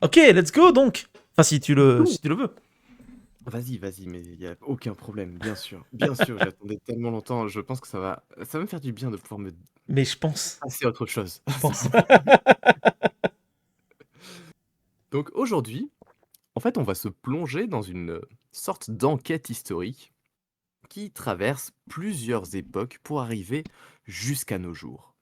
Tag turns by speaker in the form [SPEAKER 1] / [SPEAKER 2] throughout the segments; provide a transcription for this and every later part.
[SPEAKER 1] Ok, let's go donc. Enfin, si
[SPEAKER 2] Go!
[SPEAKER 1] tu le veux.
[SPEAKER 2] Vas-y, mais il y a aucun problème, bien sûr, j'attendais tellement longtemps, je pense que ça va me faire du bien de pouvoir me
[SPEAKER 1] Mais je pense,
[SPEAKER 2] passer à autre chose,
[SPEAKER 1] je
[SPEAKER 2] s'il
[SPEAKER 1] pense.
[SPEAKER 2] vous plaît. Donc aujourd'hui, en fait, on va se plonger dans une, sorte d'enquête historique qui traverse plusieurs époques pour arriver jusqu'à nos jours.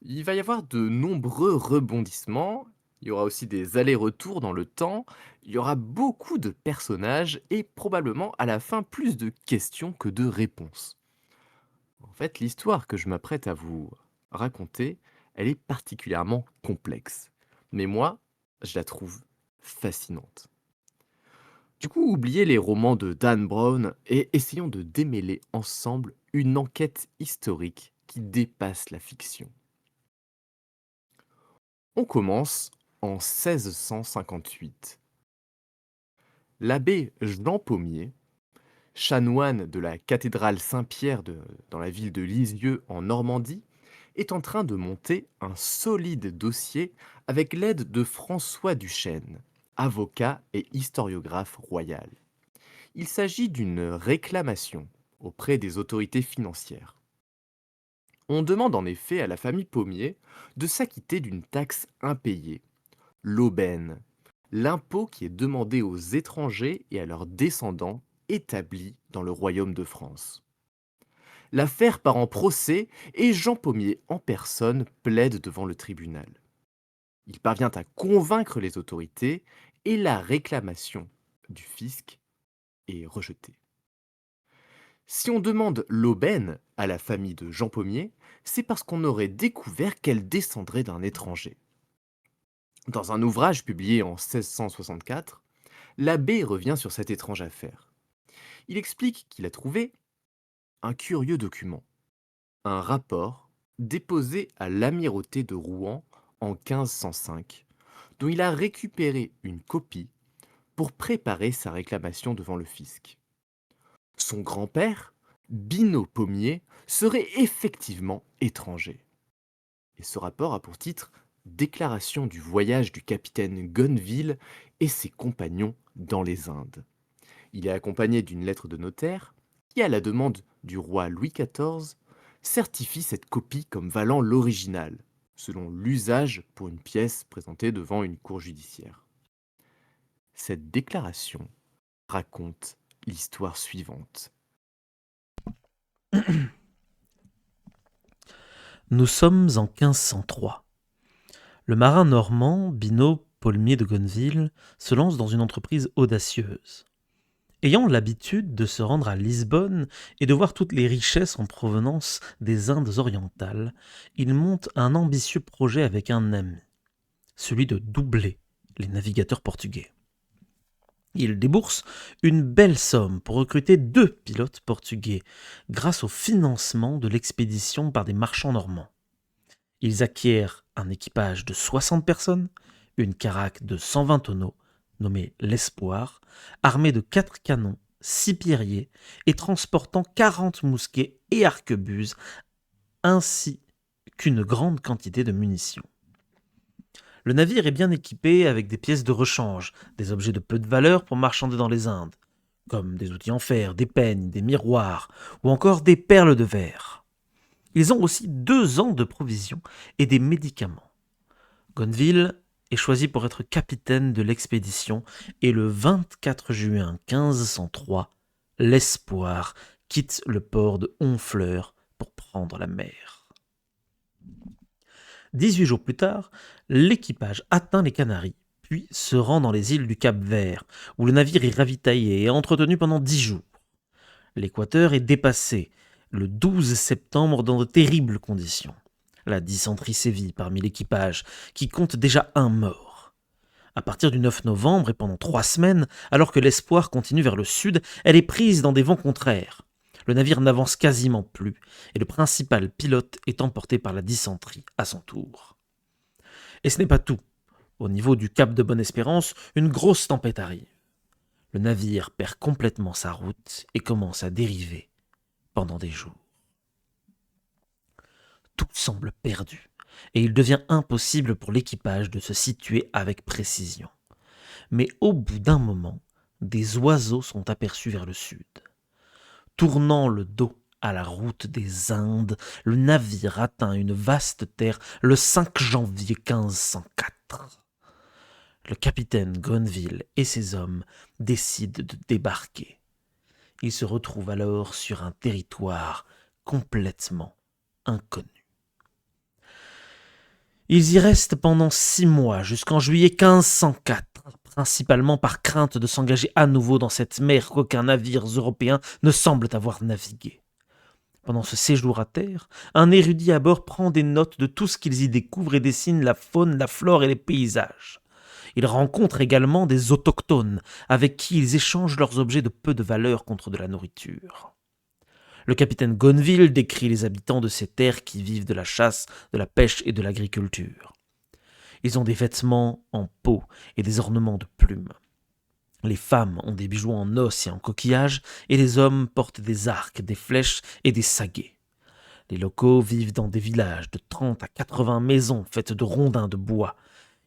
[SPEAKER 2] Il va y avoir de nombreux rebondissements, il y aura aussi des allers-retours dans le temps, il y aura beaucoup de personnages et probablement à la fin plus de questions que de réponses. En fait, l'histoire que je m'apprête à vous raconter, elle est particulièrement complexe. Mais moi, je la trouve fascinante. Du coup, oubliez les romans de Dan Brown et essayons de démêler ensemble une enquête historique qui dépasse la fiction. On commence en 1658. L'abbé Jean Paumier, chanoine de la cathédrale Saint-Pierre dans la ville de Lisieux en Normandie, est en train de monter un solide dossier avec l'aide de François Duchesne, avocat et historiographe royal. Il s'agit d'une réclamation auprès des autorités financières. On demande en effet à la famille Pommier de s'acquitter d'une taxe impayée, l'aubaine, l'impôt qui est demandé aux étrangers et à leurs descendants établis dans le royaume de France. L'affaire part en procès et Jean Pommier en personne plaide devant le tribunal. Il parvient à convaincre les autorités et la réclamation du fisc est rejetée. Si on demande l'aubaine à la famille de Jean Pommier, c'est parce qu'on aurait découvert qu'elle descendrait d'un étranger. Dans un ouvrage publié en 1664, l'abbé revient sur cette étrange affaire. Il explique qu'il a trouvé un curieux document, un rapport déposé à l'amirauté de Rouen en 1505, dont il a récupéré une copie pour préparer sa réclamation devant le fisc. Son grand-père, Binot Pommier, serait effectivement étranger. Et ce rapport a pour titre Déclaration du voyage du capitaine Gonneville et ses compagnons dans les Indes. Il est accompagné d'une lettre de notaire qui, à la demande du roi Louis XIV, certifie cette copie comme valant l'original, selon l'usage pour une pièce présentée devant une cour judiciaire. Cette déclaration raconte l'histoire suivante.
[SPEAKER 1] Nous sommes en 1503. Le marin normand, Binot Paulmier de Gonneville, se lance dans une entreprise audacieuse. Ayant l'habitude de se rendre à Lisbonne et de voir toutes les richesses en provenance des Indes orientales, il monte un ambitieux projet avec un ami, celui de doubler les navigateurs portugais. Il débourse une belle somme pour recruter 2 pilotes portugais grâce au financement de l'expédition par des marchands normands. Ils acquièrent un équipage de 60 personnes, une caraque de 120 tonneaux, nommée l'Espoir, armée de 4 canons, 6 pierriers et transportant 40 mousquets et arquebuses, ainsi qu'une grande quantité de munitions. Le navire est bien équipé avec des pièces de rechange, des objets de peu de valeur pour marchander dans les Indes, comme des outils en fer, des peignes, des miroirs ou encore des perles de verre. Ils ont aussi 2 ans de provisions et des médicaments. Gonneville est choisi pour être capitaine de l'expédition et le 24 juin 1503, l'Espoir quitte le port de Honfleur pour prendre la mer. 18 jours plus tard, l'équipage atteint les Canaries, puis se rend dans les îles du Cap-Vert, où le navire est ravitaillé et entretenu pendant 10 jours. L'Équateur est dépassé le 12 septembre dans de terribles conditions. La dysenterie sévit parmi l'équipage, qui compte déjà un mort. À partir du 9 novembre et pendant 3 semaines, alors que l'Espoir continue vers le sud, elle est prise dans des vents contraires. Le navire n'avance quasiment plus, et le principal pilote est emporté par la dysenterie à son tour. Et ce n'est pas tout. Au niveau du cap de Bonne-Espérance, une grosse tempête arrive. Le navire perd complètement sa route et commence à dériver pendant des jours. Tout semble perdu. et il devient impossible pour l'équipage de se situer avec précision. Mais au bout d'un moment, des oiseaux sont aperçus vers le sud. Tournant le dos à la route des Indes, le navire atteint une vaste terre le 5 janvier 1504. Le capitaine Gonneville et ses hommes décident de débarquer. Ils se retrouvent alors sur un territoire complètement inconnu. Ils y restent pendant 6 mois, jusqu'en juillet 1504, principalement par crainte de s'engager à nouveau dans cette mer qu'aucun navire européen ne semble avoir navigué. Pendant ce séjour à terre, un érudit à bord prend des notes de tout ce qu'ils y découvrent et dessine la faune, la flore et les paysages. Ils rencontrent également des autochtones, avec qui ils échangent leurs objets de peu de valeur contre de la nourriture. Le capitaine Gonneville décrit les habitants de ces terres qui vivent de la chasse, de la pêche et de l'agriculture. Ils ont des vêtements en peau et des ornements de plumes. Les femmes ont des bijoux en os et en coquillages, et les hommes portent des arcs, des flèches et des saguets. Les locaux vivent dans des villages de 30 à 80 maisons faites de rondins de bois.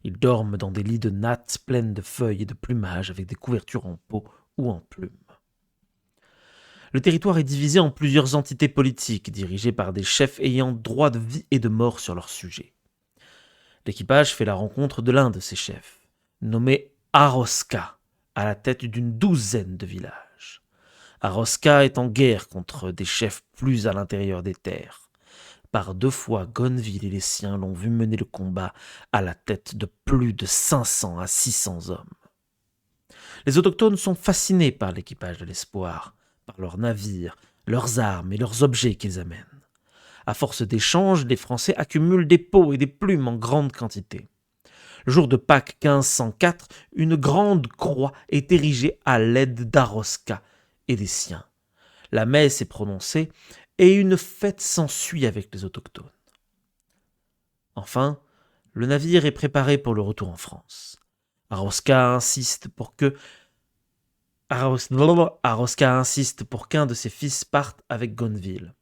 [SPEAKER 1] Ils dorment dans des lits de nattes pleines de feuilles et de plumages avec des couvertures en peau ou en plumes. Le territoire est divisé en plusieurs entités politiques, dirigées par des chefs ayant droit de vie et de mort sur leur sujet. L'équipage fait la rencontre de l'un de ces chefs, nommé Aroska, à la tête d'une douzaine de villages. Aroska est en guerre contre des chefs plus à l'intérieur des terres. Par 2 fois, Gonneville et les siens l'ont vu mener le combat à la tête de plus de 500 à 600 hommes. Les autochtones sont fascinés par l'équipage de l'Espoir, par leurs navires, leurs armes et leurs objets qu'ils amènent. À force d'échanges, les Français accumulent des peaux et des plumes en grande quantité. Le jour de Pâques 1504, une grande croix est érigée à l'aide d'Aroska et des siens. La messe est prononcée et une fête s'ensuit avec les autochtones. Enfin, le navire est préparé pour le retour en France. Aroska insiste pour qu'un de ses fils parte avec Gonneville.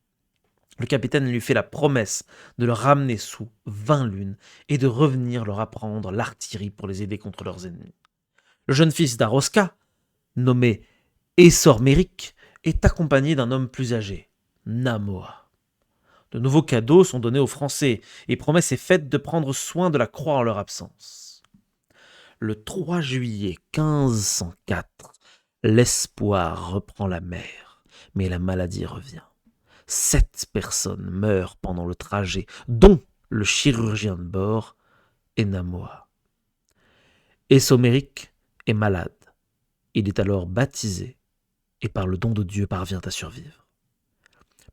[SPEAKER 1] Le capitaine lui fait la promesse de le ramener sous 20 lunes et de revenir leur apprendre l'artillerie pour les aider contre leurs ennemis. Le jeune fils d'Aroska, nommé Essorméric, est accompagné d'un homme plus âgé, Namoa. De nouveaux cadeaux sont donnés aux Français et promesse est faite de prendre soin de la croix en leur absence. Le 3 juillet 1504, l'Espoir reprend la mer, mais la maladie revient. 7 personnes meurent pendant le trajet, dont le chirurgien de bord et Namoa. Essorméric est malade. Il est alors baptisé et par le don de Dieu parvient à survivre.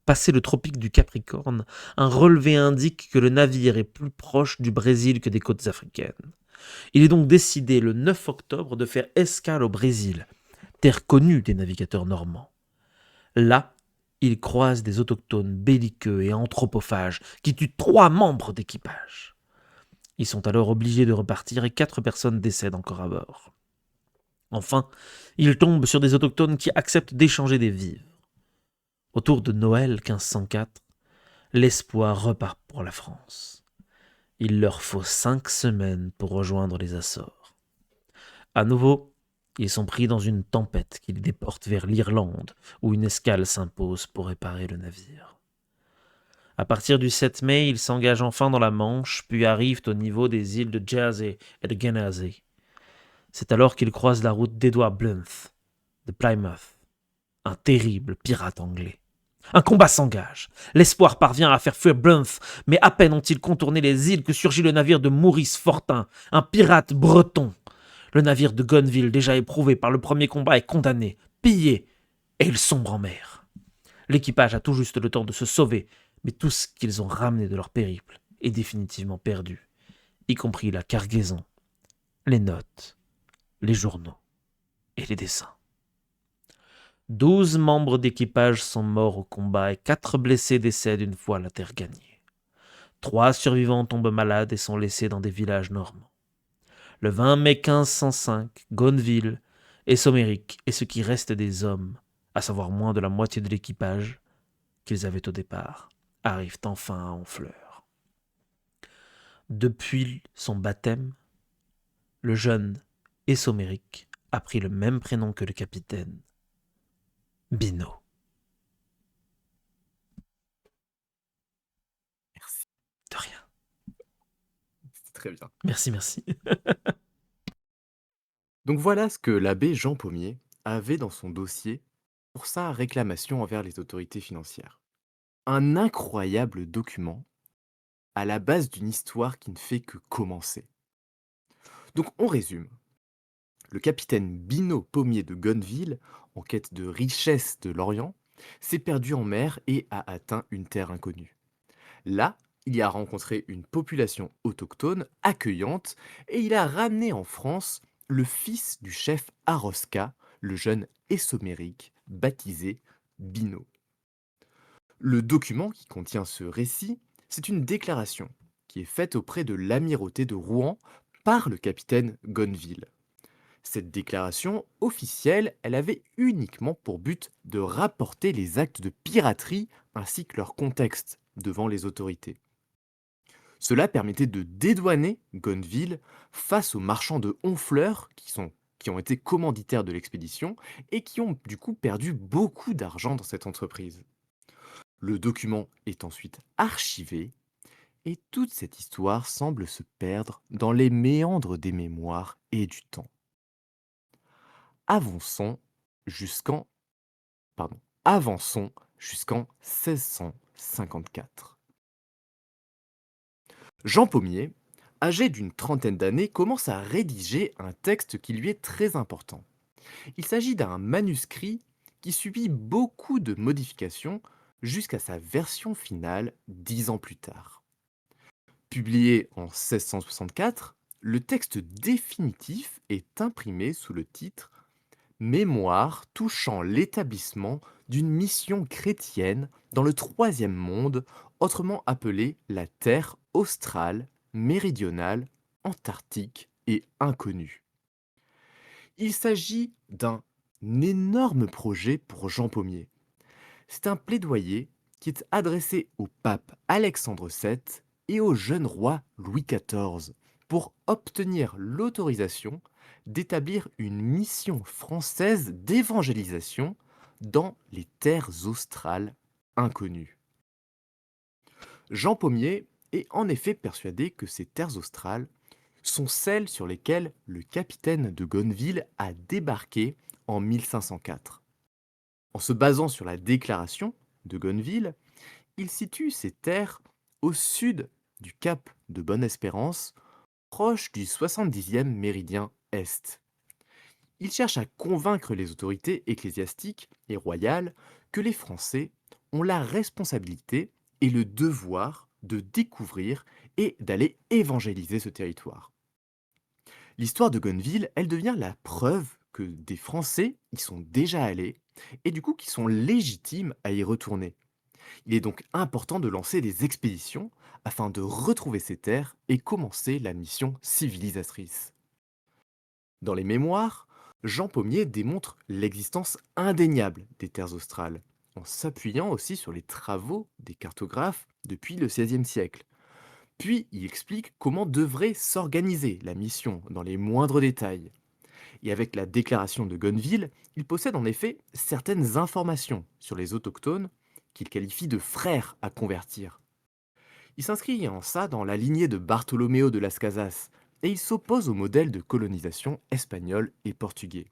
[SPEAKER 1] Passé le tropique du Capricorne, un relevé indique que le navire est plus proche du Brésil que des côtes africaines. Il est donc décidé le 9 octobre de faire escale au Brésil, terre connue des navigateurs normands. Là, il croise des autochtones belliqueux et anthropophages qui tuent 3 membres d'équipage. Ils sont alors obligés de repartir et 4 personnes décèdent encore à bord. Enfin, il tombe sur des autochtones qui acceptent d'échanger des vivres. Autour de Noël 1504, l'Espoir repart pour la France. Il leur faut 5 semaines pour rejoindre les Açores. À nouveau, ils sont pris dans une tempête qui les déporte vers l'Irlande, où une escale s'impose pour réparer le navire. À partir du 7 mai, ils s'engagent enfin dans la Manche, puis arrivent au niveau des îles de Jersey et de Guernsey. C'est alors qu'ils croisent la route d'Edward Blyth, de Plymouth, un terrible pirate anglais. Un combat s'engage. L'Espoir parvient à faire fuir Blyth, mais à peine ont-ils contourné les îles que surgit le navire de Maurice Fortin, un pirate breton. Le navire de Gonneville, déjà éprouvé par le premier combat, est condamné, pillé, et il sombre en mer. L'équipage a tout juste le temps de se sauver, mais tout ce qu'ils ont ramené de leur périple est définitivement perdu, y compris la cargaison, les notes, les journaux et les dessins. 12 membres d'équipage sont morts au combat et 4 blessés décèdent une fois la terre gagnée. 3 survivants tombent malades et sont laissés dans des villages normands. Le 20 mai 1505, Gonneville, Essorméric et ce qui reste des hommes, à savoir moins de la moitié de l'équipage qu'ils avaient au départ, arrivent enfin à Honfleur. Depuis son baptême, le jeune Essomérique a pris le même prénom que le capitaine, Bino.
[SPEAKER 2] Merci,
[SPEAKER 1] De rien.
[SPEAKER 2] c'est très bien.
[SPEAKER 1] Merci, merci.
[SPEAKER 2] Donc voilà ce que l'abbé Jean Pommier avait dans son dossier pour sa réclamation envers les autorités financières. Un incroyable document à la base d'une histoire qui ne fait que commencer. Donc on résume. Le capitaine Bino Pommier de Gonneville, en quête de richesse de l'Orient, s'est perdu en mer et a atteint une terre inconnue. Là, il y a rencontré une population autochtone accueillante et il a ramené en France le fils du chef Arosca, le jeune Essomérique, baptisé Bino. Le document qui contient ce récit, c'est une déclaration qui est faite auprès de l'amirauté de Rouen par le capitaine Gonneville. Cette déclaration officielle, elle avait uniquement pour but de rapporter les actes de piraterie ainsi que leur contexte devant les autorités. Cela permettait de dédouaner Gonneville face aux marchands de Honfleur qui ont été commanditaires de l'expédition et qui ont du coup perdu beaucoup d'argent dans cette entreprise. Le document est ensuite archivé et toute cette histoire semble se perdre dans les méandres des mémoires et du temps. Avançons jusqu'en pardon, avançons jusqu'en 1654. Jean Pommier, âgé d'une trentaine d'années, commence à rédiger un texte qui lui est très important. Il s'agit d'un manuscrit qui subit beaucoup de modifications jusqu'à sa version finale 10 ans plus tard. Publié en 1664, le texte définitif est imprimé sous le titre Mémoire touchant l'établissement d'une mission chrétienne dans le troisième monde, autrement appelée la Terre australe, méridionale, antarctique et inconnue. Il s'agit d'un énorme projet pour Jean Pommier. C'est un plaidoyer qui est adressé au pape Alexandre VII et au jeune roi Louis XIV pour obtenir l'autorisation d'établir une mission française d'évangélisation dans les terres australes inconnues. Jean Pommier est en effet persuadé que ces terres australes sont celles sur lesquelles le capitaine de Gonneville a débarqué en 1504. En se basant sur la déclaration de Gonneville, il situe ces terres au sud du cap de Bonne-Espérance, proche du 70e méridien est. Il cherche à convaincre les autorités ecclésiastiques et royales que les Français ont la responsabilité et le devoir de découvrir et d'aller évangéliser ce territoire. L'histoire de Gonneville, elle devient la preuve que des Français y sont déjà allés et du coup qui sont légitimes à y retourner. Il est donc important de lancer des expéditions afin de retrouver ces terres et commencer la mission civilisatrice. Dans les mémoires, Jean Pommier démontre l'existence indéniable des terres australes, en s'appuyant aussi sur les travaux des cartographes depuis le XVIe siècle. Puis il explique comment devrait s'organiser la mission dans les moindres détails. Et avec la déclaration de Gonneville, il possède en effet certaines informations sur les autochtones qu'il qualifie de frères à convertir. Il s'inscrit en ça dans la lignée de Bartolomeo de Las Casas et il s'oppose au modèle de colonisation espagnol et portugais.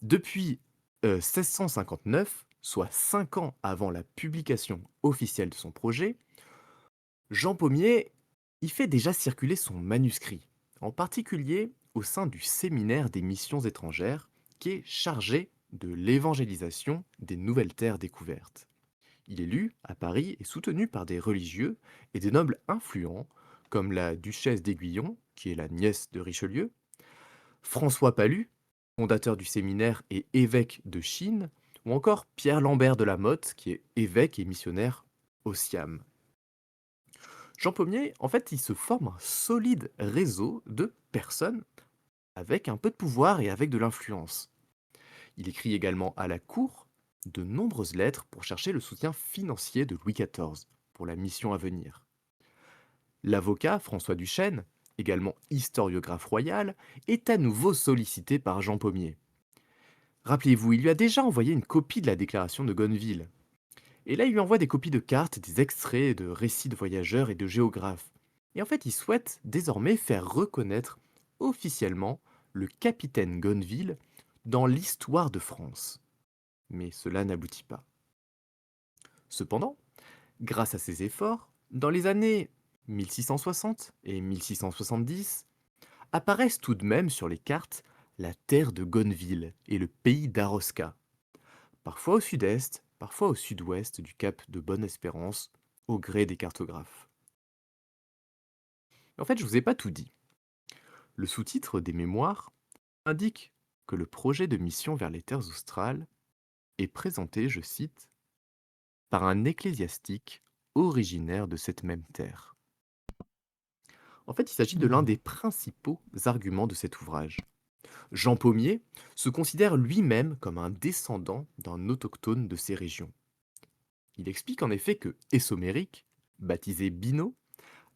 [SPEAKER 2] Depuis 1659, soit 5 ans avant la publication officielle de son projet, Jean Pommier y fait déjà circuler son manuscrit, en particulier au sein du séminaire des missions étrangères, qui est chargé de l'évangélisation des nouvelles terres découvertes. Il est lu à Paris et soutenu par des religieux et des nobles influents, comme la duchesse d'Aiguillon, qui est la nièce de Richelieu, François Palu, fondateur du séminaire et évêque de Chine, ou encore Pierre Lambert de la Motte, qui est évêque et missionnaire au Siam. Jean Pommier, en fait, il se forme un solide réseau de personnes avec un peu de pouvoir et avec de l'influence. Il écrit également à la cour de nombreuses lettres pour chercher le soutien financier de Louis XIV pour la mission à venir. L'avocat François Duchesne, également historiographe royal, est à nouveau sollicité par Jean Pommier. Rappelez-vous, il lui a déjà envoyé une copie de la déclaration de Gonneville. Et là, il lui envoie des copies de cartes, des extraits de récits de voyageurs et de géographes. Et en fait, il souhaite désormais faire reconnaître officiellement le capitaine Gonneville dans l'histoire de France. Mais cela n'aboutit pas. Cependant, grâce à ses efforts, dans les années 1660 et 1670, apparaissent tout de même sur les cartes la terre de Gonneville et le pays d'Arosca, parfois au sud-est, parfois au sud-ouest du cap de Bonne-Espérance, au gré des cartographes. En fait, je vous ai pas tout dit. Le sous-titre des mémoires indique que le projet de mission vers les terres australes est présenté, je cite, par un ecclésiastique originaire de cette même terre. En fait, il s'agit de l'un
[SPEAKER 1] Hmm.
[SPEAKER 2] des principaux arguments de cet ouvrage. Jean Pommier se considère lui-même comme un descendant d'un autochtone de ces régions. Il explique en effet que Essoméric, baptisé Binot,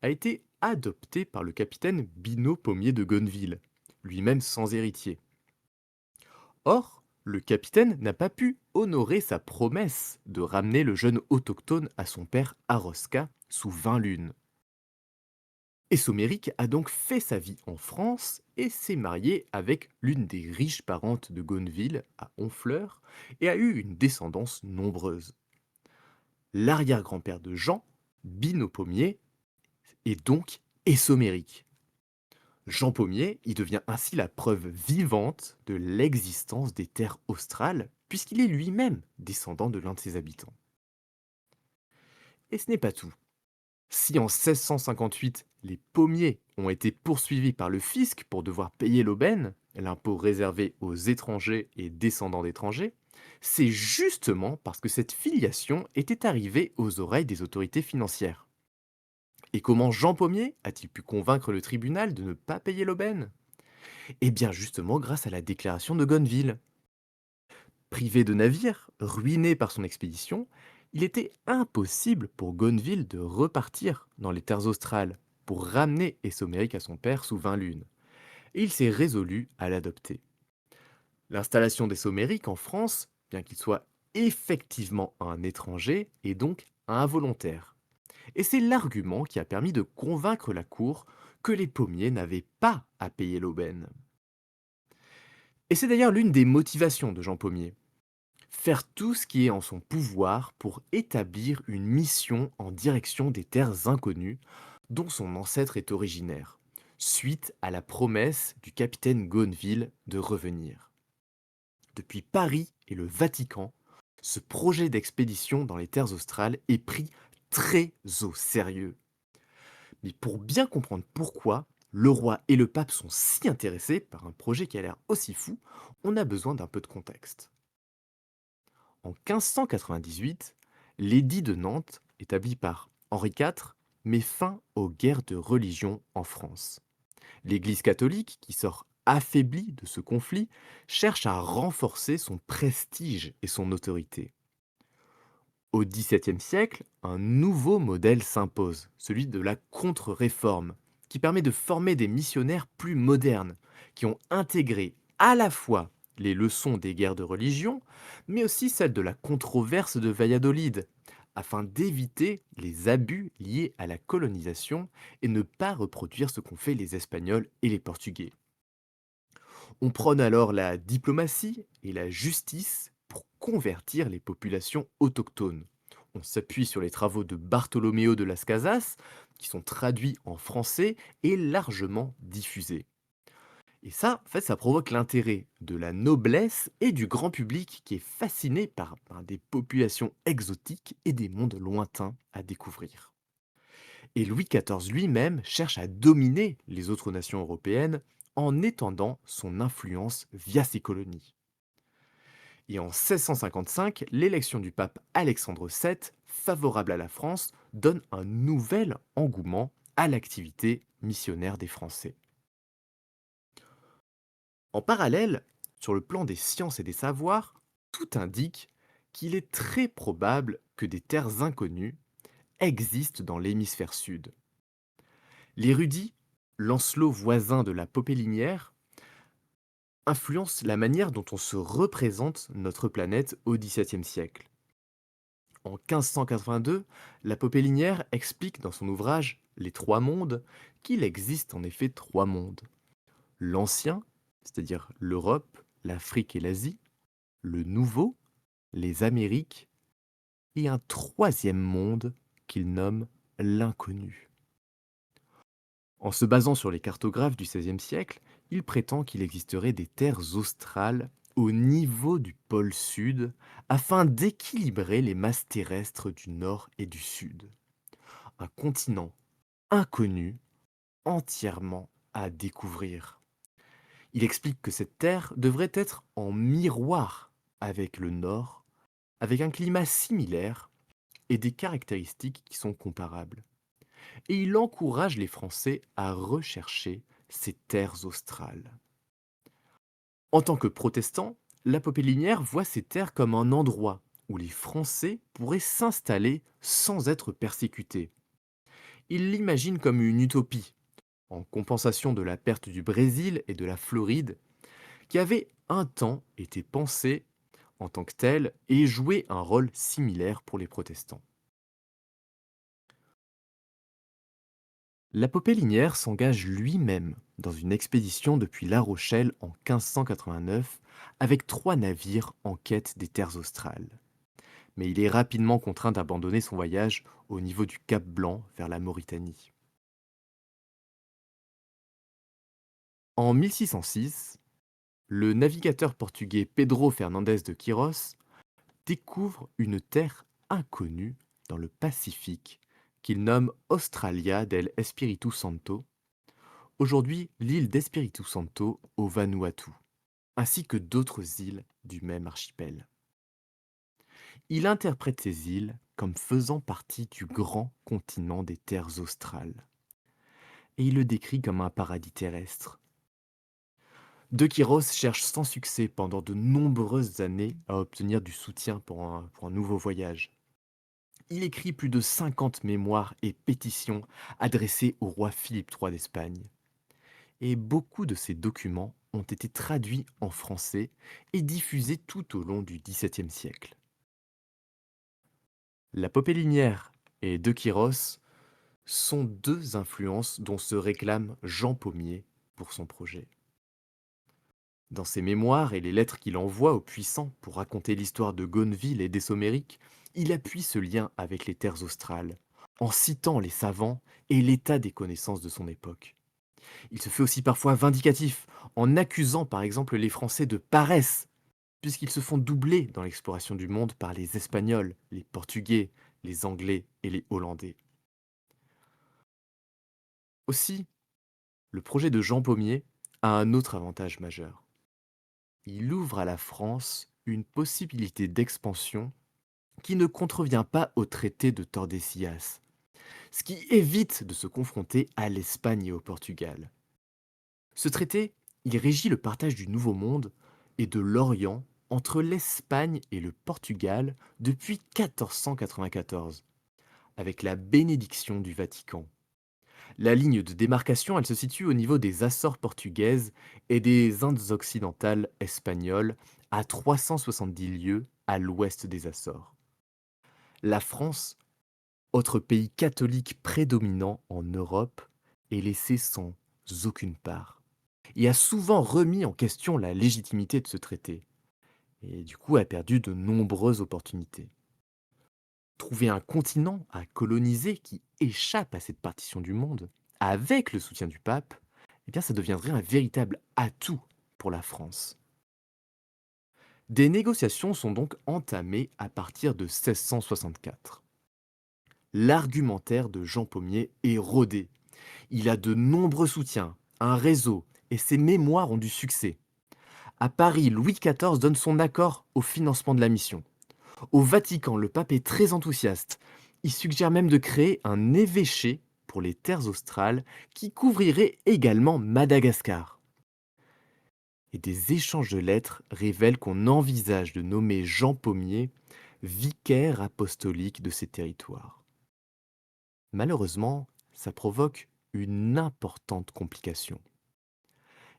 [SPEAKER 2] a été adopté par le capitaine Binot Pommier de Gonneville, lui-même sans héritier. Or, le capitaine n'a pas pu honorer sa promesse de ramener le jeune autochtone à son père Arosca sous 20 lunes. Essoméric a donc fait sa vie en France et s'est marié avec l'une des riches parentes de Gonneville, à Honfleur, et a eu une descendance nombreuse. L'arrière-grand-père de Jean, Binot Pommier, est donc Essoméric. Jean Pommier y devient ainsi la preuve vivante de l'existence des terres australes, puisqu'il est lui-même descendant de l'un de ses habitants. Et ce n'est pas tout. Si en 1658, les pommiers ont été poursuivis par le fisc pour devoir payer l'aubaine, l'impôt réservé aux étrangers et descendants d'étrangers, c'est justement parce que cette filiation était arrivée aux oreilles des autorités financières. Et comment Jean Pommier a-t-il pu convaincre le tribunal de ne pas payer l'aubaine? Eh bien justement grâce à la déclaration de Gonneville. Privé de navire, ruiné par son expédition, il était impossible pour Gonneville de repartir dans les terres australes pour ramener Essoméric à son père sous 20 lunes, et il s'est résolu à l'adopter. L'installation d'Essoméric en France, bien qu'il soit effectivement un étranger, est donc involontaire. Et c'est l'argument qui a permis de convaincre la cour que les pommiers n'avaient pas à payer l'aubaine. Et c'est d'ailleurs l'une des motivations de Jean Pommier. Faire tout ce qui est en son pouvoir pour établir une mission en direction des terres inconnues dont son ancêtre est originaire, suite à la promesse du capitaine Gonneville de revenir. Depuis Paris et le Vatican, ce projet d'expédition dans les terres australes est pris très au sérieux. Mais pour bien comprendre pourquoi le roi et le pape sont si intéressés par un projet qui a l'air aussi fou, on a besoin d'un peu de contexte. En 1598, l'édit de Nantes, établi par Henri IV, met fin aux guerres de religion en France. L'Église catholique, qui sort affaiblie de ce conflit, cherche à renforcer son prestige et son autorité. Au XVIIe siècle, un nouveau modèle s'impose, celui de la contre-réforme, qui permet de former des missionnaires plus modernes, qui ont intégré à la fois les leçons des guerres de religion, mais aussi celles de la controverse de Valladolid, afin d'éviter les abus liés à la colonisation et ne pas reproduire ce qu'ont fait les Espagnols et les Portugais. On prône alors la diplomatie et la justice pour convertir les populations autochtones. On s'appuie sur les travaux de Bartolomeo de Las Casas, qui sont traduits en français et largement diffusés. Et ça, en fait, ça provoque l'intérêt de la noblesse et du grand public qui est fasciné par des populations exotiques et des mondes lointains à découvrir. Et Louis XIV lui-même cherche à dominer les autres nations européennes en étendant son influence via ses colonies. Et en 1655, l'élection du pape Alexandre VII, favorable à la France, donne un nouvel engouement à l'activité missionnaire des Français. En parallèle, sur le plan des sciences et des savoirs, tout indique qu'il est très probable que des terres inconnues existent dans l'hémisphère sud. L'érudit Lancelot Voisin de la Popélinière influence la manière dont on se représente notre planète au XVIIe siècle. En 1582, la Popélinière explique dans son ouvrage Les Trois Mondes qu'il existe en effet trois mondes. L'ancien, c'est-à-dire l'Europe, l'Afrique et l'Asie, le nouveau, les Amériques, et un troisième monde qu'il nomme l'inconnu. En se basant sur les cartographes du XVIe siècle, il prétend qu'il existerait des terres australes au niveau du pôle sud afin d'équilibrer les masses terrestres du nord et du sud. Un continent inconnu, entièrement à découvrir. Il explique que cette terre devrait être en miroir avec le nord, avec un climat similaire et des caractéristiques qui sont comparables. Et il encourage les Français à rechercher ces terres australes. En tant que protestant, la Popélinière voit ces terres comme un endroit où les Français pourraient s'installer sans être persécutés. Il l'imagine comme une utopie, en compensation de la perte du Brésil et de la Floride, qui avait un temps été pensée en tant que telle et joué un rôle similaire pour les protestants. La Popélinière s'engage lui-même dans une expédition depuis La Rochelle en 1589 avec trois navires en quête des terres australes. Mais il est rapidement contraint d'abandonner son voyage au niveau du Cap Blanc vers la Mauritanie. En 1606, le navigateur portugais Pedro Fernandes de Quiros découvre une terre inconnue dans le Pacifique qu'il nomme Australia del Espiritu Santo, aujourd'hui l'île d'Espiritu Santo au Vanuatu, ainsi que d'autres îles du même archipel. Il interprète ces îles comme faisant partie du grand continent des terres australes, et il le décrit comme un paradis terrestre. De Quiros cherche sans succès pendant de nombreuses années à obtenir du soutien pour un nouveau voyage. Il écrit plus de 50 mémoires et pétitions adressées au roi Philippe III d'Espagne. Et beaucoup de ces documents ont été traduits en français et diffusés tout au long du XVIIe siècle. La Popélinière et De Quiros sont deux influences dont se réclame Jean Paumier pour son projet. Dans ses mémoires et les lettres qu'il envoie aux puissants pour raconter l'histoire de Gonneville et des Sommériques, il appuie ce lien avec les terres australes, en citant les savants et l'état des connaissances de son époque. Il se fait aussi parfois vindicatif, en accusant par exemple les Français de paresse, puisqu'ils se font doubler dans l'exploration du monde par les Espagnols, les Portugais, les Anglais et les Hollandais. Aussi, le projet de Jean Paumier a un autre avantage majeur. Il ouvre à la France une possibilité d'expansion qui ne contrevient pas au traité de Tordesillas, ce qui évite de se confronter à l'Espagne et au Portugal. Ce traité, il régit le partage du Nouveau Monde et de l'Orient entre l'Espagne et le Portugal depuis 1494, avec la bénédiction du Vatican. La ligne de démarcation, elle se situe au niveau des Açores portugaises et des Indes occidentales espagnoles, à 370 lieues à l'ouest des Açores. La France, autre pays catholique prédominant en Europe, est laissée sans aucune part et a souvent remis en question la légitimité de ce traité, et du coup a perdu de nombreuses opportunités. Trouver un continent à coloniser qui échappe à cette partition du monde, avec le soutien du pape, eh bien ça deviendrait un véritable atout pour la France. Des négociations sont donc entamées à partir de 1664. L'argumentaire de Jean Paumier est rodé. Il a de nombreux soutiens, un réseau, et ses mémoires ont du succès. À Paris, Louis XIV donne son accord au financement de la mission. Au Vatican, le pape est très enthousiaste. Il suggère même de créer un évêché pour les terres australes qui couvrirait également Madagascar. Et des échanges de lettres révèlent qu'on envisage de nommer Jean Paumier vicaire apostolique de ces territoires. Malheureusement, ça provoque une importante complication.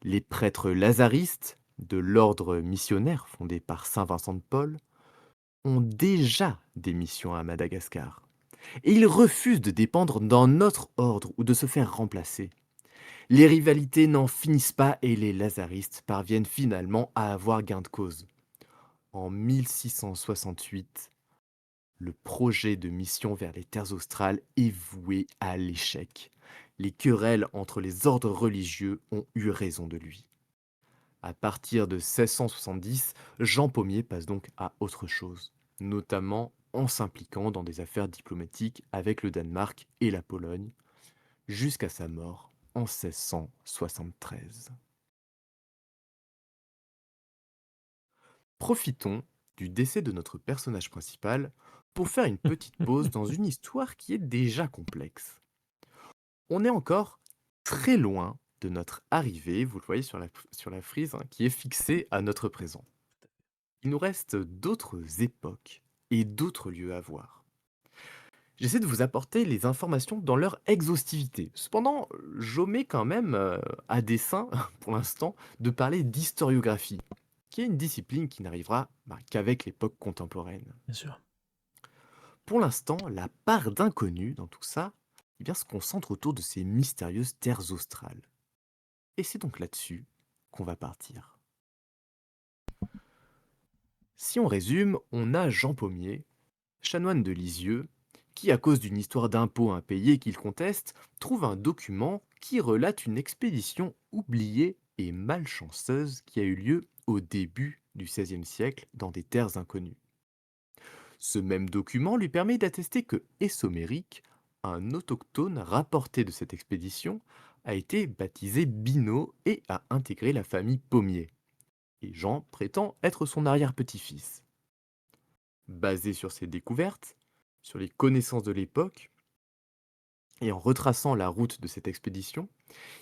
[SPEAKER 2] Les prêtres lazaristes de l'ordre missionnaire fondé par Saint Vincent de Paul ont déjà des missions à Madagascar. Et ils refusent de dépendre d'un autre ordre ou de se faire remplacer. Les rivalités n'en finissent pas et les lazaristes parviennent finalement à avoir gain de cause. En 1668, le projet de mission vers les terres australes est voué à l'échec. Les querelles entre les ordres religieux ont eu raison de lui. À partir de 1670, Jean Pommier passe donc à autre chose, notamment en s'impliquant dans des affaires diplomatiques avec le Danemark et la Pologne, jusqu'à sa mort en 1673. Profitons du décès de notre personnage principal pour faire une petite pause dans une histoire qui est déjà complexe. On est encore très loin de notre arrivée, vous le voyez sur la frise, hein, qui est fixée à notre présent. Il nous reste d'autres époques et d'autres lieux à voir. J'essaie de vous apporter les informations dans leur exhaustivité. Cependant, j'omets quand même, à dessein, pour l'instant, de parler d'historiographie, qui est une discipline qui n'arrivera qu'avec l'époque contemporaine.
[SPEAKER 1] Bien sûr.
[SPEAKER 2] Pour l'instant, la part d'inconnu dans tout ça, eh bien, se concentre autour de ces mystérieuses terres australes. Et c'est donc là-dessus qu'on va partir. Si on résume, on a Jean Pommier, chanoine de Lisieux, qui, à cause d'une histoire d'impôts impayés qu'il conteste, trouve un document qui relate une expédition oubliée et malchanceuse qui a eu lieu au début du XVIe siècle dans des terres inconnues. Ce même document lui permet d'attester que Essoméric, un autochtone rapporté de cette expédition, a été baptisé Binot et a intégré la famille Pommier. Et Jean prétend être son arrière-petit-fils. Basé sur ces découvertes, sur les connaissances de l'époque, et en retraçant la route de cette expédition,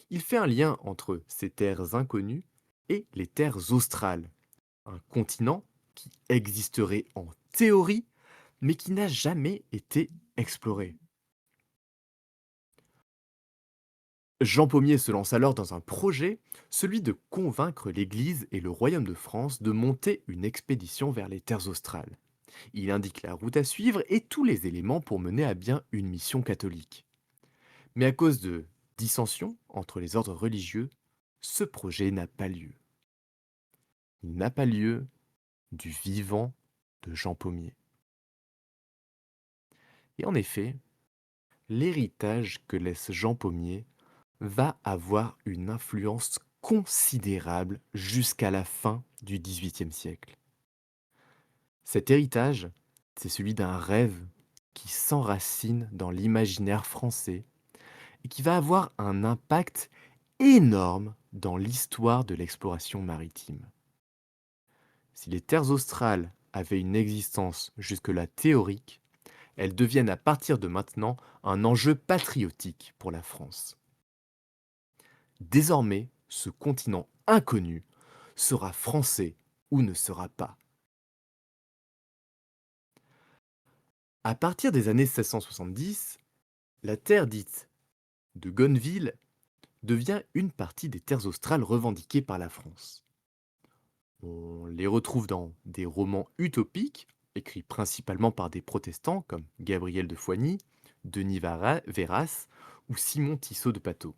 [SPEAKER 2] il fait un lien entre ces terres inconnues et les terres australes, un continent qui existerait en théorie, mais qui n'a jamais été exploré. Jean Pommier se lance alors dans un projet, celui de convaincre l'Église et le Royaume de France de monter une expédition vers les terres australes. Il indique la route à suivre et tous les éléments pour mener à bien une mission catholique. Mais à cause de dissensions entre les ordres religieux, ce projet n'a pas lieu. Il n'a pas lieu du vivant de Jean Pommier. Et en effet, l'héritage que laisse Jean Pommier va avoir une influence considérable jusqu'à la fin du XVIIIe siècle. Cet héritage, c'est celui d'un rêve qui s'enracine dans l'imaginaire français et qui va avoir un impact énorme dans l'histoire de l'exploration maritime. Si les terres australes avaient une existence jusque-là théorique, elles deviennent à partir de maintenant un enjeu patriotique pour la France. Désormais, ce continent inconnu sera français ou ne sera pas. À partir des années 1670, la terre dite de Gonneville devient une partie des terres australes revendiquées par la France. On les retrouve dans des romans utopiques, écrits principalement par des protestants comme Gabriel de Foigny, Denis Véras ou Simon Tissot de Pateau.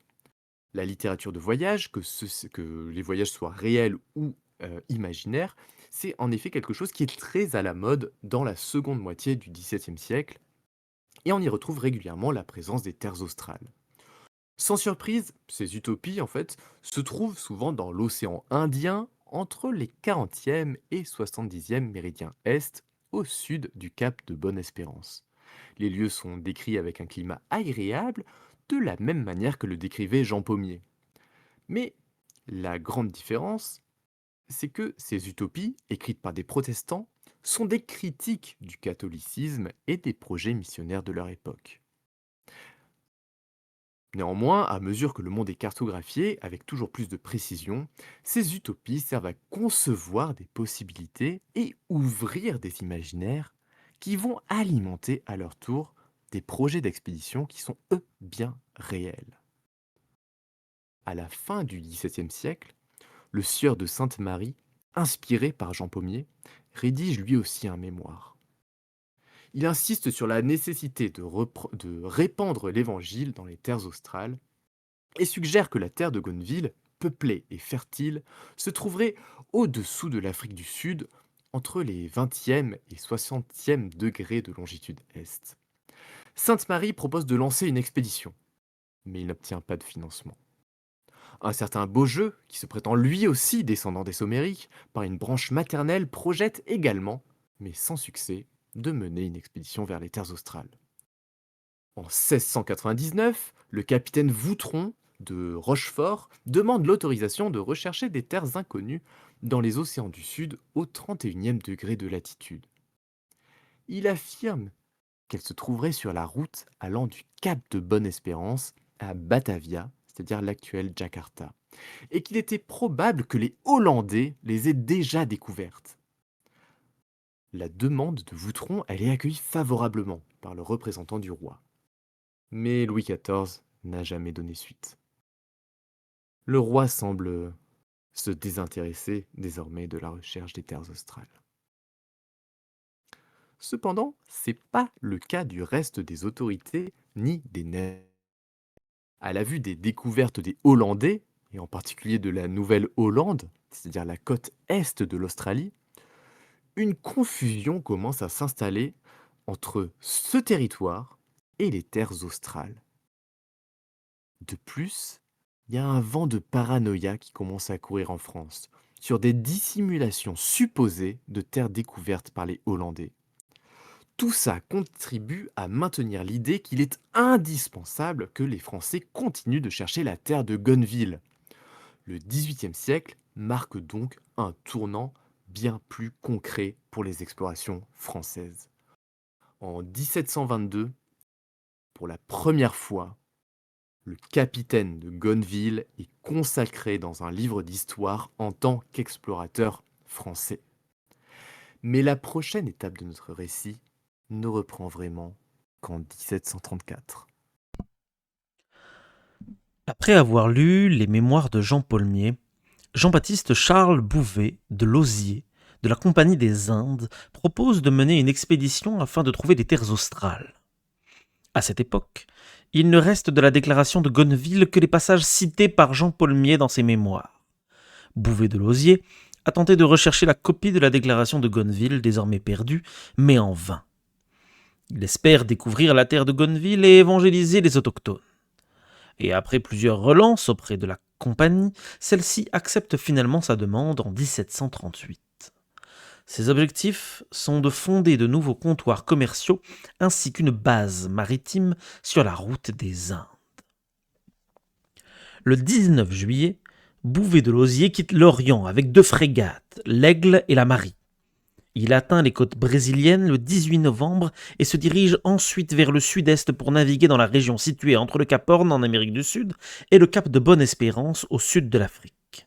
[SPEAKER 2] La littérature de voyage, que les voyages soient réels ou imaginaires, c'est en effet quelque chose qui est très à la mode dans la seconde moitié du XVIIe siècle, et on y retrouve régulièrement la présence des terres australes. Sans surprise, ces utopies, en fait, se trouvent souvent dans l'océan Indien, entre les 40e et 70e méridiens est, au sud du cap de Bonne-Espérance. Les lieux sont décrits avec un climat agréable, de la même manière que le décrivait Jean Pommier. Mais la grande différence, c'est que ces utopies, écrites par des protestants, sont des critiques du catholicisme et des projets missionnaires de leur époque. Néanmoins, à mesure que le monde est cartographié, avec toujours plus de précision, ces utopies servent à concevoir des possibilités et ouvrir des imaginaires qui vont alimenter à leur tour des projets d'expédition qui sont eux bien réels. À la fin du XVIIe siècle, le sieur de Sainte-Marie, inspiré par Jean Paumier, rédige lui aussi un mémoire. Il insiste sur la nécessité de répandre l'évangile dans les terres australes et suggère que la terre de Gonneville, peuplée et fertile, se trouverait au-dessous de l'Afrique du Sud, entre les 20e et 60e degrés de longitude est. Sainte-Marie propose de lancer une expédition, mais il n'obtient pas de financement. Un certain Beaujeu, qui se prétend lui aussi descendant des Sommériques, par une branche maternelle, projette également, mais sans succès, de mener une expédition vers les terres australes. En 1699, le capitaine Voutron de Rochefort demande l'autorisation de rechercher des terres inconnues dans les océans du Sud au 31e degré de latitude. Il affirme qu'elle se trouverait sur la route allant du cap de Bonne-Espérance à Batavia, c'est-à-dire l'actuel Jakarta, et qu'il était probable que les Hollandais les aient déjà découvertes. La demande de Voutron, elle est accueillie favorablement par le représentant du roi. Mais Louis XIV n'a jamais donné suite. Le roi semble se désintéresser désormais de la recherche des terres australes. Cependant, c'est pas le cas du reste des autorités ni des navires. À la vue des découvertes des Hollandais, et en particulier de la Nouvelle-Hollande, c'est-à-dire la côte est de l'Australie, une confusion commence à s'installer entre ce territoire et les terres australes. De plus, il y a un vent de paranoïa qui commence à courir en France sur des dissimulations supposées de terres découvertes par les Hollandais. Tout ça contribue à maintenir l'idée qu'il est indispensable que les Français continuent de chercher la terre de Gonneville. Le XVIIIe siècle marque donc un tournant bien plus concret pour les explorations françaises. En 1722, pour la première fois, le capitaine de Gonneville est consacré dans un livre d'histoire en tant qu'explorateur français. Mais la prochaine étape de notre récit ne reprend vraiment qu'en 1734.
[SPEAKER 1] Après avoir lu les mémoires de Jean Paulmier, Jean-Baptiste Charles Bouvet de Lauzier, de la Compagnie des Indes, propose de mener une expédition afin de trouver des terres australes. À cette époque, il ne reste de la déclaration de Gonneville que les passages cités par Jean Paulmier dans ses mémoires. Bouvet de Lauzier a tenté de rechercher la copie de la déclaration de Gonneville, désormais perdue, mais en vain. Il espère découvrir la terre de Gonneville et évangéliser les autochtones. Et après plusieurs relances auprès de la compagnie, celle-ci accepte finalement sa demande en 1738. Ses objectifs sont de fonder de nouveaux comptoirs commerciaux ainsi qu'une base maritime sur la route des Indes. Le 19 juillet, Bouvet de Lauzier quitte l'Orient avec 2 frégates, l'Aigle et la Marie. Il atteint les côtes brésiliennes le 18 novembre et se dirige ensuite vers le sud-est pour naviguer dans la région située entre le cap Horn en Amérique du Sud et le cap de Bonne-Espérance au sud de l'Afrique.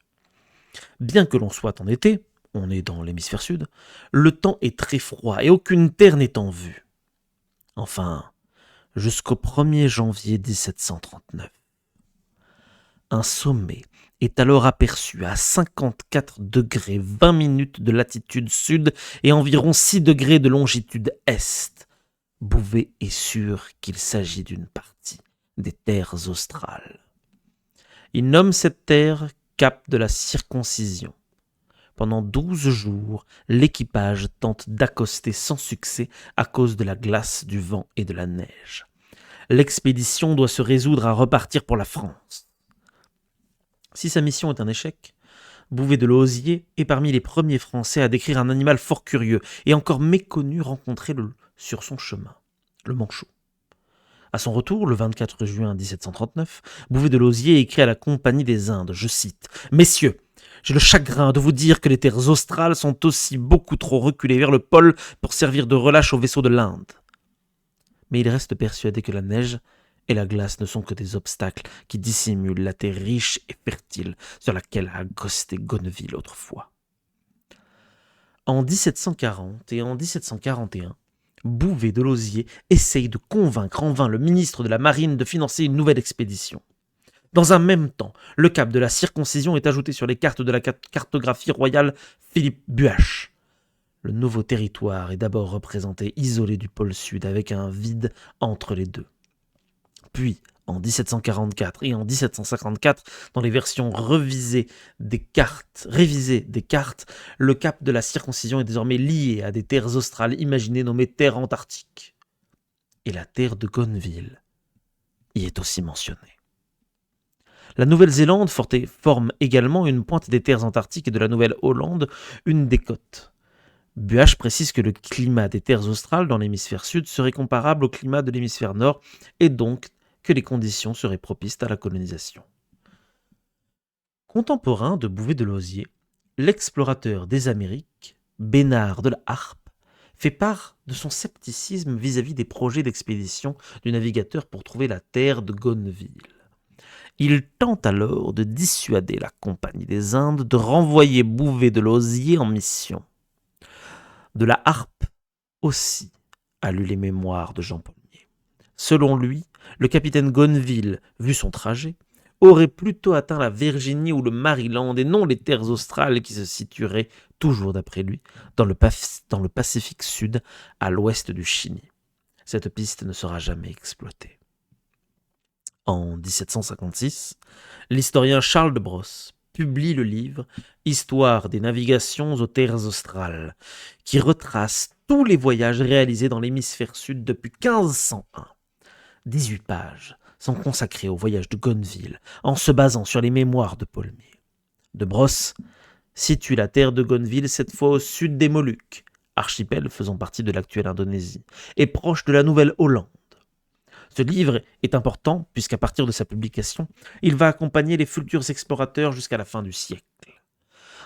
[SPEAKER 1] Bien que l'on soit en été, on est dans l'hémisphère sud, le temps est très froid et aucune terre n'est en vue. Enfin, jusqu'au 1er janvier 1739. Un sommet est alors aperçu à 54 degrés 20 minutes de latitude sud et environ 6 degrés de longitude est. Bouvet est sûr qu'il s'agit d'une partie des terres australes. Il nomme cette terre Cap de la Circoncision. Pendant 12 jours, l'équipage tente d'accoster sans succès à cause de la glace, du vent et de la neige. L'expédition doit se résoudre à repartir pour la France. Si sa mission est un échec, Bouvet de Lauzier est parmi les premiers Français à décrire un animal fort curieux et encore méconnu rencontré sur son chemin, le manchot. À son retour, le 24 juin 1739, Bouvet de Lauzier écrit à la Compagnie des Indes, je cite « Messieurs, j'ai le chagrin de vous dire que les terres australes sont aussi beaucoup trop reculées vers le pôle pour servir de relâche aux vaisseaux de l'Inde. » Mais il reste persuadé que la neige et la glace ne sont que des obstacles qui dissimulent la terre riche et fertile sur laquelle a accosté Gonneville autrefois. En 1740 et en 1741, Bouvet de Lauzier essaye de convaincre en vain le ministre de la Marine de financer une nouvelle expédition. Dans un même temps, le cap de la Circoncision est ajouté sur les cartes de la cartographie royale Philippe Buache. Le nouveau territoire est d'abord représenté isolé du pôle sud avec un vide entre les deux. Puis, en 1744 et en 1754, dans les versions révisées des cartes, le cap de la Circoncision est désormais lié à des terres australes imaginées nommées terres antarctiques. Et la terre de Gonneville y est aussi mentionnée. La Nouvelle-Zélande forme également une pointe des terres antarctiques et de la Nouvelle-Hollande une des côtes. Buache précise que le climat des terres australes dans l'hémisphère sud serait comparable au climat de l'hémisphère nord et donc que les conditions seraient propices à la colonisation. Contemporain de Bouvet-de-Lozier, l'explorateur des Amériques, Bénard de la Harpe, fait part de son scepticisme vis-à-vis des projets d'expédition du navigateur pour trouver la terre de Gonneville. Il tente alors de dissuader la Compagnie des Indes de renvoyer Bouvet-de-Lozier en mission. De la Harpe aussi a lu les mémoires de Jean Paulmier. Selon lui, le capitaine Gonneville, vu son trajet, aurait plutôt atteint la Virginie ou le Maryland et non les terres australes qui se situeraient, toujours d'après lui, dans le Pacifique Sud, à l'ouest du Chili. Cette piste ne sera jamais exploitée. En 1756, l'historien Charles de Brosse publie le livre « Histoire des navigations aux terres australes » qui retrace tous les voyages réalisés dans l'hémisphère sud depuis 1501. 18 pages sont consacrées au voyage de Gonneville en se basant sur les mémoires de Paulmier. De Brosse situe la terre de Gonneville cette fois au sud des Moluques, archipel faisant partie de l'actuelle Indonésie, et proche de la Nouvelle-Hollande. Ce livre est important puisqu'à partir de sa publication, il va accompagner les futurs explorateurs jusqu'à la fin du siècle.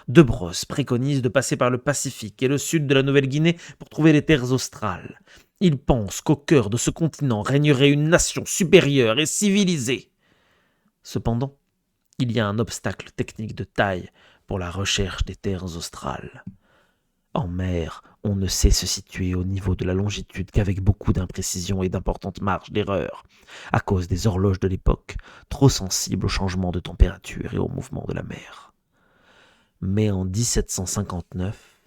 [SPEAKER 1] De Brosse préconise de passer par le Pacifique et le sud de la Nouvelle-Guinée pour trouver les terres australes. Il pense qu'au cœur de ce continent régnerait une nation supérieure et civilisée. Cependant, il y a un obstacle technique de taille pour la recherche des terres australes. En mer, on ne sait se situer au niveau de la longitude qu'avec beaucoup d'imprécisions et d'importantes marges d'erreur, à cause des horloges de l'époque, trop sensibles aux changements de température et aux mouvements de la mer. Mais en 1759,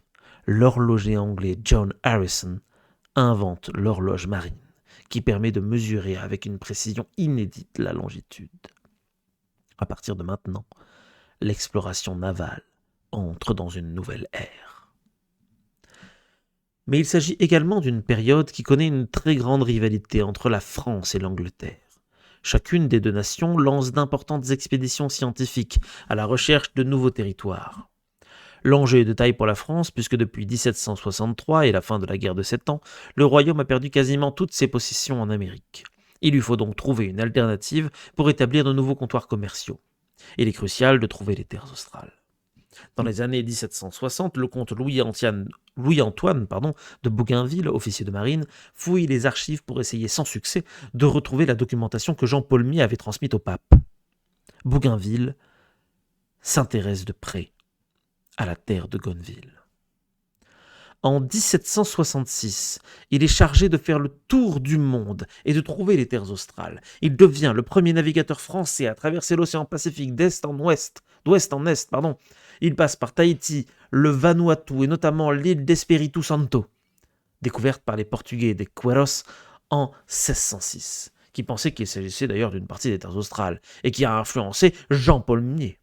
[SPEAKER 1] l'horloger anglais John Harrison invente l'horloge marine, qui permet de mesurer avec une précision inédite la longitude. À partir de maintenant, l'exploration navale entre dans une nouvelle ère. Mais il s'agit également d'une période qui connaît une très grande rivalité entre la France et l'Angleterre. Chacune des deux nations lance d'importantes expéditions scientifiques à la recherche de nouveaux territoires. L'enjeu est de taille pour la France puisque depuis 1763 et la fin de la guerre de 7 ans, le royaume a perdu quasiment toutes ses possessions en Amérique. Il lui faut donc trouver une alternative pour établir de nouveaux comptoirs commerciaux. Il est crucial de trouver les terres australes. Dans les années 1760, le comte Louis-Antoine de Bougainville, officier de marine, fouille les archives pour essayer sans succès de retrouver la documentation que Jean Paulmier avait transmise au pape. Bougainville s'intéresse de près à la terre de Gonneville. En 1766, il est chargé de faire le tour du monde et de trouver les terres australes. Il devient le premier navigateur français à traverser l'océan Pacifique d'ouest en est. Il passe par Tahiti, le Vanuatu et notamment l'île d'Espiritu Santo, découverte par les Portugais des Queiroz en 1606, qui pensaient qu'il s'agissait d'ailleurs d'une partie des terres australes et qui a influencé Jean Paulmier.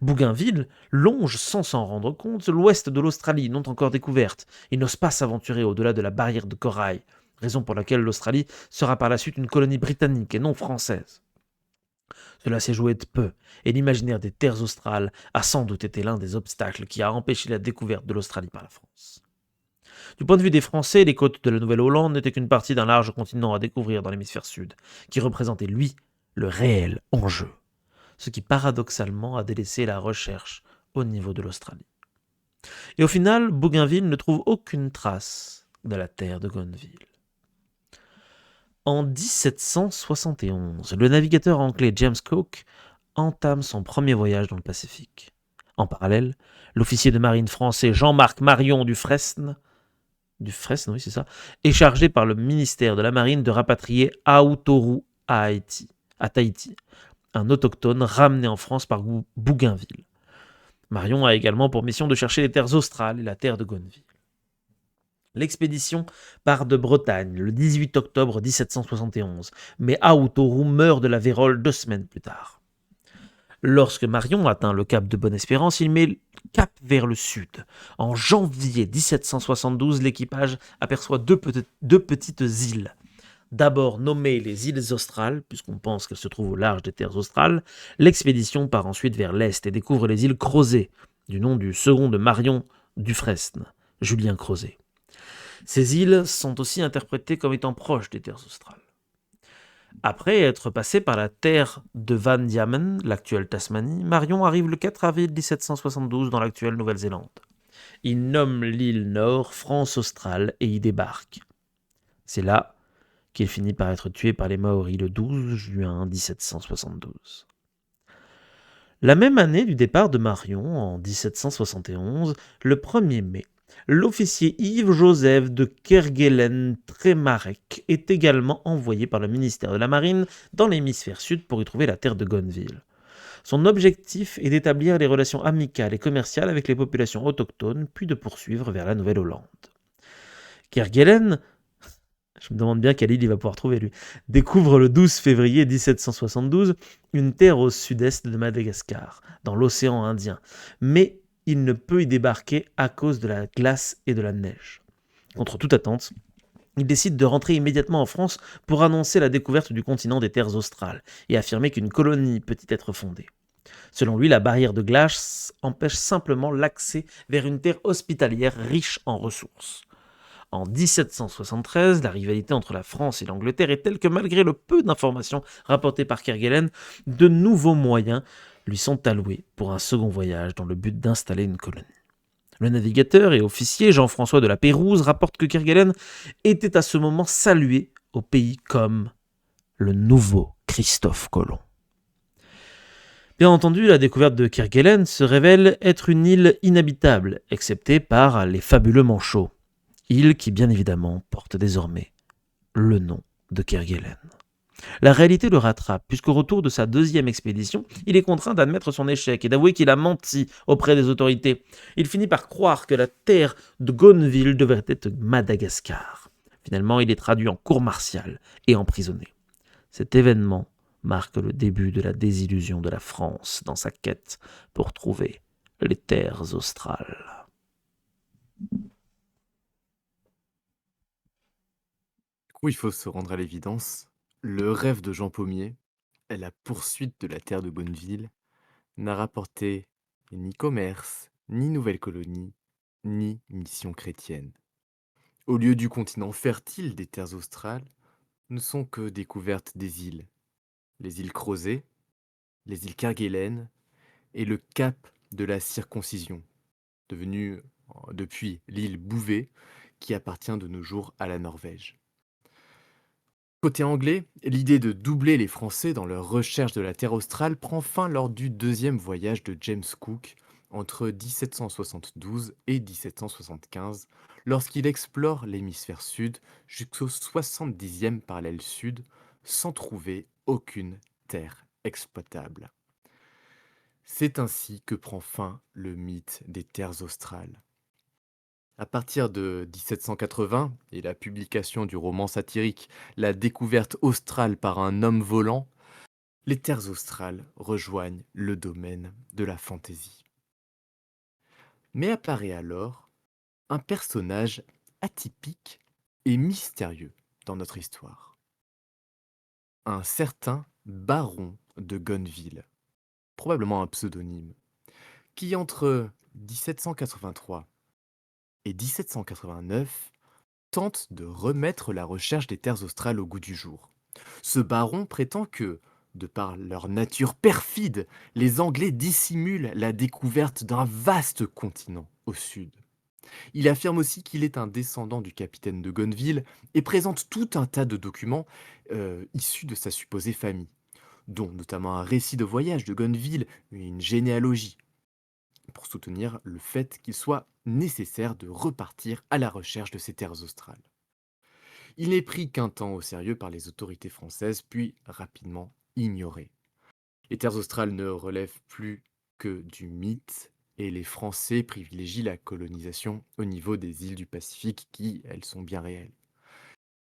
[SPEAKER 1] Bougainville longe sans s'en rendre compte l'ouest de l'Australie, non encore découverte. Il n'ose pas s'aventurer au-delà de la barrière de corail, raison pour laquelle l'Australie sera par la suite une colonie britannique et non française. Cela s'est joué de peu, et l'imaginaire des terres australes a sans doute été l'un des obstacles qui a empêché la découverte de l'Australie par la France. Du point de vue des Français, les côtes de la Nouvelle-Hollande n'étaient qu'une partie d'un large continent à découvrir dans l'hémisphère sud, qui représentait, lui, le réel enjeu, ce qui paradoxalement a délaissé la recherche au niveau de l'Australie. Et au final, Bougainville ne trouve aucune trace de la terre de Gonneville. En 1771, le navigateur anglais James Cook entame son premier voyage dans le Pacifique. En parallèle, l'officier de marine français Jean-Marc Marion du Fresne, est chargé par le ministère de la Marine de rapatrier Aotearoa à Tahiti. un autochtone ramené en France par Bougainville. Marion a également pour mission de chercher les terres australes et la terre de Gonneville. L'expédition part de Bretagne le 18 octobre 1771, mais Aoutoroux meurt de la vérole 2 semaines plus tard. Lorsque Marion atteint le cap de Bonne-Espérance, il met cap vers le sud. En janvier 1772, l'équipage aperçoit deux petites îles. D'abord nommées les îles Australes, puisqu'on pense qu'elles se trouvent au large des terres australes, l'expédition part ensuite vers l'est et découvre les îles Crozet, du nom du second de Marion Dufresne, Julien Crozet. Ces îles sont aussi interprétées comme étant proches des terres australes. Après être passé par la terre de Van Diemen, l'actuelle Tasmanie, Marion arrive le 4 avril 1772 dans l'actuelle Nouvelle-Zélande. Il nomme l'île Nord France australe et y débarque. C'est là qu'il finit par être tué par les Maoris le 12 juin 1772. La même année du départ de Marion, en 1771, le 1er mai, l'officier Yves-Joseph de Kerguelen-Trémarec est également envoyé par le ministère de la Marine dans l'hémisphère sud pour y trouver la terre de Gonneville. Son objectif est d'établir des relations amicales et commerciales avec les populations autochtones, puis de poursuivre vers la Nouvelle-Hollande. Kerguelen, je me demande bien quelle île il va pouvoir trouver lui, découvre le 12 février 1772 une terre au sud-est de Madagascar, dans l'océan Indien, mais il ne peut y débarquer à cause de la glace et de la neige. Contre toute attente, il décide de rentrer immédiatement en France pour annoncer la découverte du continent des terres australes et affirmer qu'une colonie peut y être fondée. Selon lui, la barrière de glace empêche simplement l'accès vers une terre hospitalière riche en ressources. En 1773, la rivalité entre la France et l'Angleterre est telle que malgré le peu d'informations rapportées par Kerguelen, de nouveaux moyens lui sont alloués pour un second voyage dans le but d'installer une colonie. Le navigateur et officier Jean-François de la Pérouse rapporte que Kerguelen était à ce moment salué au pays comme le nouveau Christophe Colomb. Bien entendu, la découverte de Kerguelen se révèle être une île inhabitable, excepté par les fabuleux manchots. Île qui, bien évidemment, porte désormais le nom de Kerguelen. La réalité le rattrape, puisqu'au retour de sa deuxième expédition, il est contraint d'admettre son échec et d'avouer qu'il a menti auprès des autorités. Il finit par croire que la terre de Gonneville devrait être Madagascar. Finalement, il est traduit en cour martiale et emprisonné. Cet événement marque le début de la désillusion de la France dans sa quête pour trouver les terres australes.
[SPEAKER 2] Du coup, il faut se rendre à l'évidence. Le rêve de Jean Paumier, la poursuite de la terre de Gonneville, n'a rapporté ni commerce, ni nouvelle colonie, ni mission chrétienne. Au lieu du continent fertile des terres australes, ne sont que découvertes des îles. Les îles Crozet, les îles Kerguelen et le cap de la Circoncision, devenu depuis l'île Bouvet, qui appartient de nos jours à la Norvège. Côté anglais, l'idée de doubler les Français dans leur recherche de la terre australe prend fin lors du deuxième voyage de James Cook entre 1772 et 1775, lorsqu'il explore l'hémisphère sud jusqu'au 70e parallèle sud sans trouver aucune terre exploitable. C'est ainsi que prend fin le mythe des terres australes. À partir de 1780 et la publication du roman satirique La découverte australe par un homme volant, les terres australes rejoignent le domaine de la fantaisie. Mais apparaît alors un personnage atypique et mystérieux dans notre histoire. Un certain baron de Gonneville, probablement un pseudonyme, qui entre 1783 et 1789 tente de remettre la recherche des terres australes au goût du jour. Ce baron prétend que, de par leur nature perfide, les Anglais dissimulent la découverte d'un vaste continent au sud. Il affirme aussi qu'il est un descendant du capitaine de Gonneville et présente tout un tas de documents issus de sa supposée famille, dont notamment un récit de voyage de Gonneville et une généalogie, pour soutenir le fait qu'il soit nécessaire de repartir à la recherche de ces terres australes. Il n'est pris qu'un temps au sérieux par les autorités françaises, puis rapidement ignoré. Les terres australes ne relèvent plus que du mythe et les Français privilégient la colonisation au niveau des îles du Pacifique qui, elles, sont bien réelles.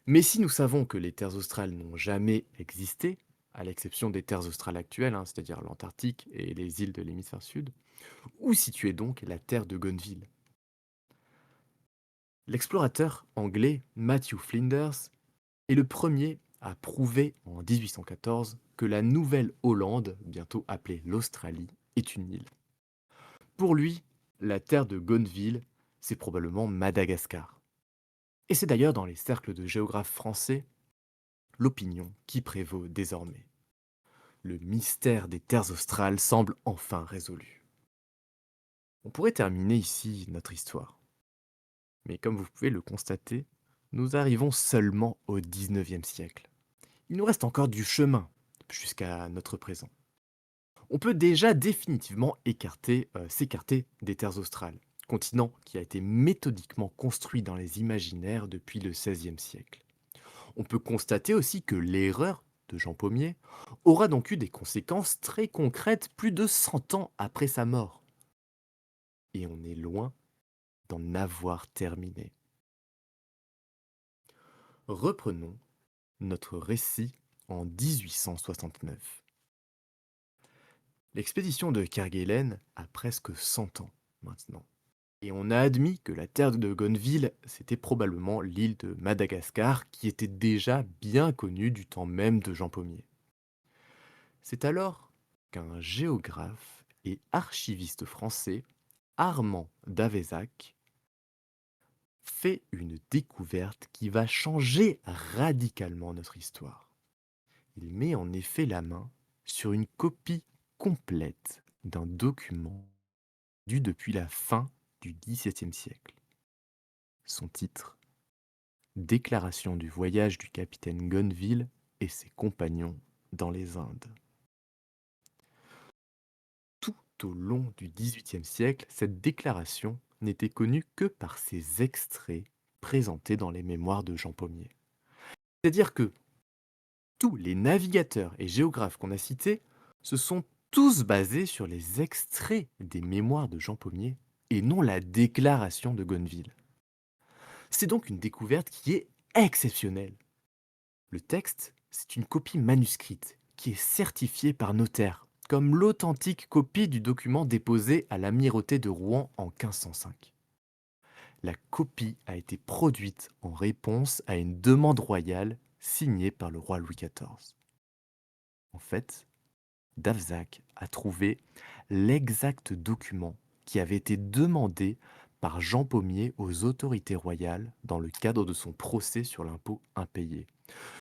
[SPEAKER 2] Mais si nous savons que les terres australes n'ont jamais existé, à l'exception des terres australes actuelles, hein, c'est-à-dire l'Antarctique et les îles de l'hémisphère sud, où situait donc la terre de Gonneville? L'explorateur anglais Matthew Flinders est le premier à prouver en 1814 que la Nouvelle-Hollande, bientôt appelée l'Australie, est une île. Pour lui, la terre de Gonneville, c'est probablement Madagascar. Et c'est d'ailleurs dans les cercles de géographes français l'opinion qui prévaut désormais. Le mystère des terres australes semble enfin résolu. On pourrait terminer ici notre histoire. Mais comme vous pouvez le constater, nous arrivons seulement au 19e siècle. Il nous reste encore du chemin jusqu'à notre présent. On peut déjà définitivement s'écarter des terres australes, continent qui a été méthodiquement construit dans les imaginaires depuis le XVIe siècle. On peut constater aussi que l'erreur de Jean Pommier aura donc eu des conséquences très concrètes plus de 100 ans après sa mort. Et on est loin d'en avoir terminé. Reprenons notre récit en 1869. L'expédition de Kerguelen a presque 100 ans maintenant. Et on a admis que la terre de Gonneville, c'était probablement l'île de Madagascar qui était déjà bien connue du temps même de Jean Pommier. C'est alors qu'un géographe et archiviste français, Armand d'Avezac, fait une découverte qui va changer radicalement notre histoire. Il met en effet la main sur une copie complète d'un document dû depuis la fin du XVIIe siècle. Son titre: Déclaration du voyage du capitaine Gonneville et ses compagnons dans les Indes. Tout au long du XVIIIe siècle, cette déclaration n'était connue que par ses extraits présentés dans les mémoires de Jean Pommier. C'est-à-dire que tous les navigateurs et géographes qu'on a cités se sont tous basés sur les extraits des mémoires de Jean Pommier et non la déclaration de Gonneville. C'est donc une découverte qui est exceptionnelle. Le texte, c'est une copie manuscrite qui est certifiée par notaire, comme l'authentique copie du document déposé à l'amirauté de Rouen en 1505. La copie a été produite en réponse à une demande royale signée par le roi Louis XIV. En fait, Davoussac a trouvé l'exact document qui avait été demandé par Jean Pommier aux autorités royales dans le cadre de son procès sur l'impôt impayé.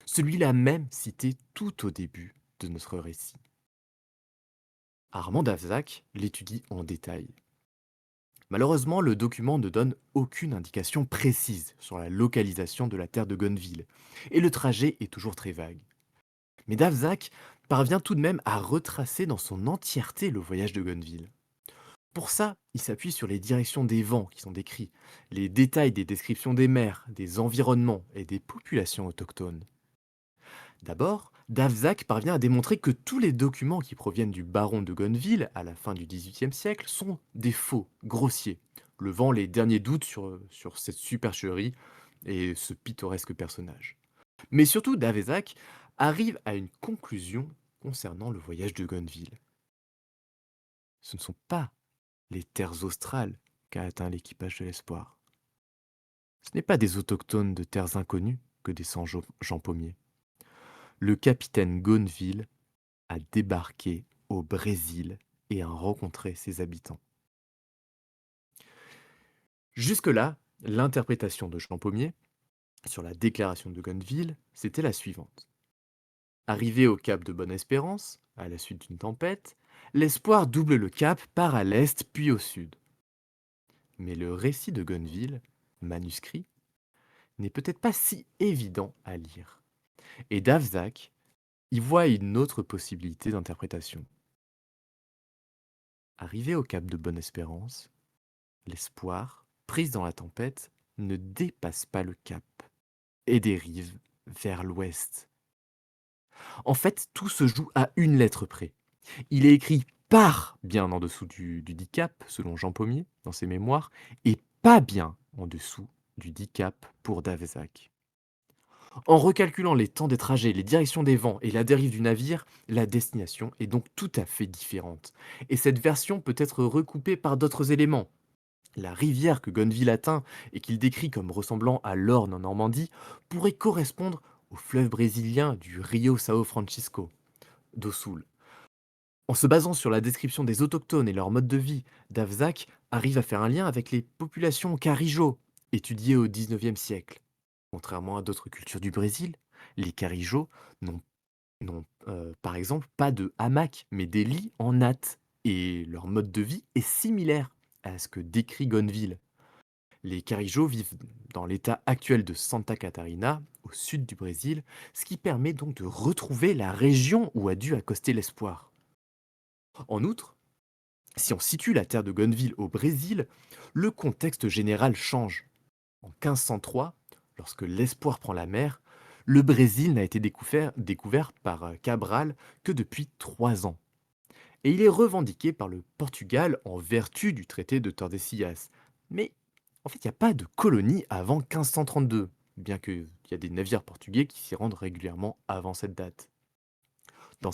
[SPEAKER 2] Celui-là même cité tout au début de notre récit. Armand Davoussac l'étudie en détail. Malheureusement, le document ne donne aucune indication précise sur la localisation de la terre de Gonneville, et le trajet est toujours très vague. Mais Davoussac parvient tout de même à retracer dans son entièreté le voyage de Gonneville. Pour ça, il s'appuie sur les directions des vents qui sont décrits, les détails des descriptions des mers, des environnements et des populations autochtones. D'abord, Davoussac parvient à démontrer que tous les documents qui proviennent du baron de Gonneville à la fin du XVIIIe siècle sont des faux, grossiers, levant les derniers doutes sur cette supercherie et ce pittoresque personnage. Mais surtout, Davoussac arrive à une conclusion concernant le voyage de Gonneville. Ce ne sont pas les terres australes qu'a atteint l'équipage de l'Espoir. Ce n'est pas des autochtones de terres inconnues que descend Jean Pommier. Le capitaine Gonneville a débarqué au Brésil et a rencontré ses habitants. Jusque-là, l'interprétation de Jean Pommier sur la déclaration de Gonneville, c'était la suivante. Arrivé au cap de Bonne-Espérance, à la suite d'une tempête, l'Espoir double le cap, part à l'est puis au sud. Mais le récit de Gonneville, manuscrit, n'est peut-être pas si évident à lire. Et Davoussac y voit une autre possibilité d'interprétation. Arrivé au cap de Bonne-Espérance, l'Espoir, prise dans la tempête, ne dépasse pas le cap et dérive vers l'ouest. En fait, tout se joue à une lettre près. Il est écrit par bien en dessous du DICAP, selon Jean Pommier, dans ses mémoires, et pas bien en dessous du DICAP pour Davezac. En recalculant les temps des trajets, les directions des vents et la dérive du navire, la destination est donc tout à fait différente. Et cette version peut être recoupée par d'autres éléments. La rivière que Gonneville atteint et qu'il décrit comme ressemblant à l'Orne en Normandie pourrait correspondre au fleuve brésilien du Rio São Francisco, do Sul. En se basant sur la description des autochtones et leur mode de vie, Davoussac arrive à faire un lien avec les populations Carijo, étudiées au XIXe siècle. Contrairement à d'autres cultures du Brésil, les Carijo n'ont par exemple pas de hamac, mais des lits en natte. Et leur mode de vie est similaire à ce que décrit Gonneville. Les Carijo vivent dans l'état actuel de Santa Catarina, au sud du Brésil, ce qui permet donc de retrouver la région où a dû accoster l'espoir. En outre, si on situe la terre de Gonneville au Brésil, le contexte général change. En 1503, lorsque l'espoir prend la mer, le Brésil n'a été découvert par Cabral que depuis 3 ans. Et il est revendiqué par le Portugal en vertu du traité de Tordesillas. Mais en fait, il n'y a pas de colonie avant 1532, bien qu'il y a des navires portugais qui s'y rendent régulièrement avant cette date. Dans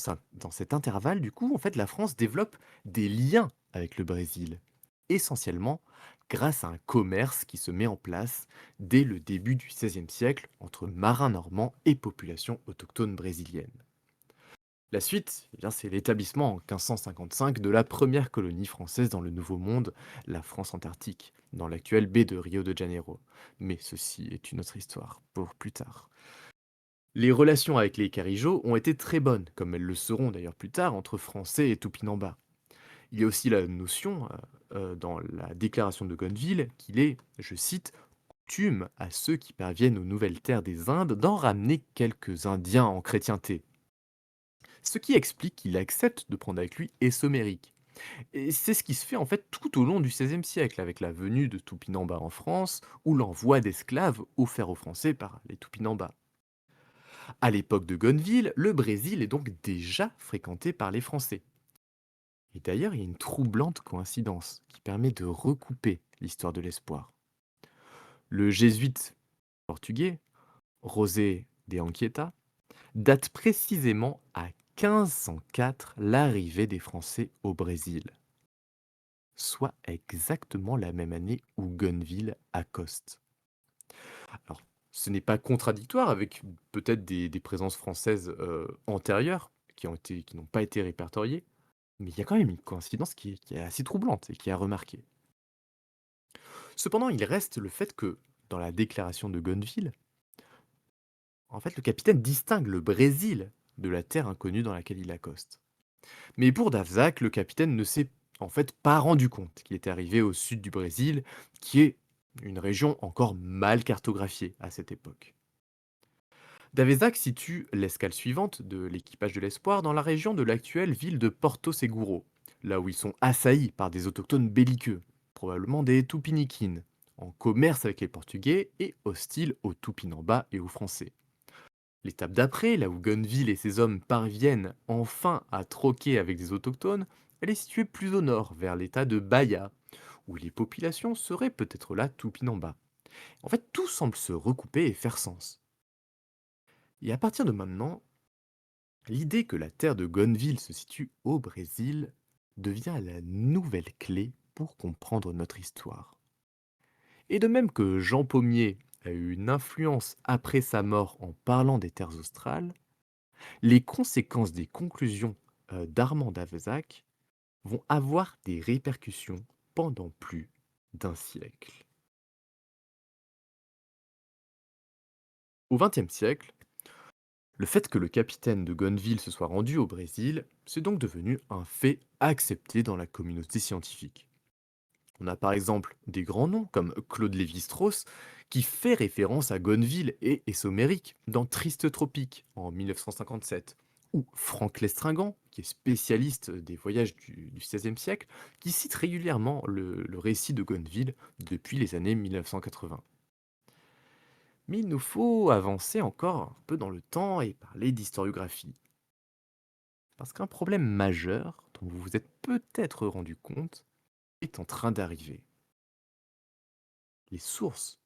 [SPEAKER 2] cet intervalle, du coup, en fait, la France développe des liens avec le Brésil, essentiellement grâce à un commerce qui se met en place dès le début du XVIe siècle entre marins normands et populations autochtones brésiliennes. La suite, eh bien, c'est l'établissement en 1555 de la première colonie française dans le Nouveau Monde, la France antarctique, dans l'actuelle baie de Rio de Janeiro. Mais ceci est une autre histoire pour plus tard. Les relations avec les Carijo ont été très bonnes, comme elles le seront d'ailleurs plus tard entre Français et Tupinamba. Il y a aussi la notion, dans la déclaration de Gonneville, qu'il est, je cite, coutume à ceux qui parviennent aux nouvelles terres des Indes d'en ramener quelques Indiens en chrétienté. Ce qui explique qu'il accepte de prendre avec lui Essomérique. Et c'est ce qui se fait en fait tout au long du XVIe siècle, avec la venue de Tupinamba en France ou l'envoi d'esclaves offerts aux Français par les Tupinamba. À l'époque de Gonneville, le Brésil est donc déjà fréquenté par les Français. Et d'ailleurs, il y a une troublante coïncidence qui permet de recouper l'histoire de l'espoir. Le jésuite portugais, José de Anchieta, date précisément à 1504 l'arrivée des Français au Brésil, soit exactement la même année où Gonneville accoste. Alors, ce n'est pas contradictoire avec peut-être des présences françaises antérieures qui n'ont pas été répertoriées, mais il y a quand même une coïncidence qui est assez troublante et qui est à remarquer. Cependant, il reste le fait que, dans la déclaration de Gonneville, en fait, le capitaine distingue le Brésil de la terre inconnue dans laquelle il accoste. Mais pour Davoussac, le capitaine ne s'est en fait pas rendu compte qu'il était arrivé au sud du Brésil, qui est une région encore mal cartographiée à cette époque. Davoussac situe l'escale suivante de l'équipage de l'Espoir dans la région de l'actuelle ville de Porto Seguro, là où ils sont assaillis par des autochtones belliqueux, probablement des Tupiniquines, en commerce avec les Portugais et hostiles aux Tupinambas et aux Français. L'étape d'après, là où Gonneville et ses hommes parviennent enfin à troquer avec des autochtones, elle est située plus au nord, vers l'état de Bahia, où les populations seraient peut-être là Tupinambas. En fait, tout semble se recouper et faire sens. Et à partir de maintenant, l'idée que la terre de Gonneville se situe au Brésil devient la nouvelle clé pour comprendre notre histoire. Et de même que Jean Pommier a eu une influence après sa mort en parlant des terres australes, les conséquences des conclusions d'Armand d'Avezac vont avoir des répercussions pendant plus d'un siècle. Au XXe siècle, le fait que le capitaine de Gonneville se soit rendu au Brésil, c'est donc devenu un fait accepté dans la communauté scientifique. On a par exemple des grands noms comme Claude Lévi-Strauss qui fait référence à Gonneville et Essomérique dans Triste Tropique en 1957, ou Franck Lestringant, qui est spécialiste des voyages du XVIe siècle, qui cite régulièrement le récit de Gonneville depuis les années 1980. Mais il nous faut avancer encore un peu dans le temps et parler d'historiographie. Parce qu'un problème majeur dont vous vous êtes peut-être rendu compte est en train d'arriver. Les sources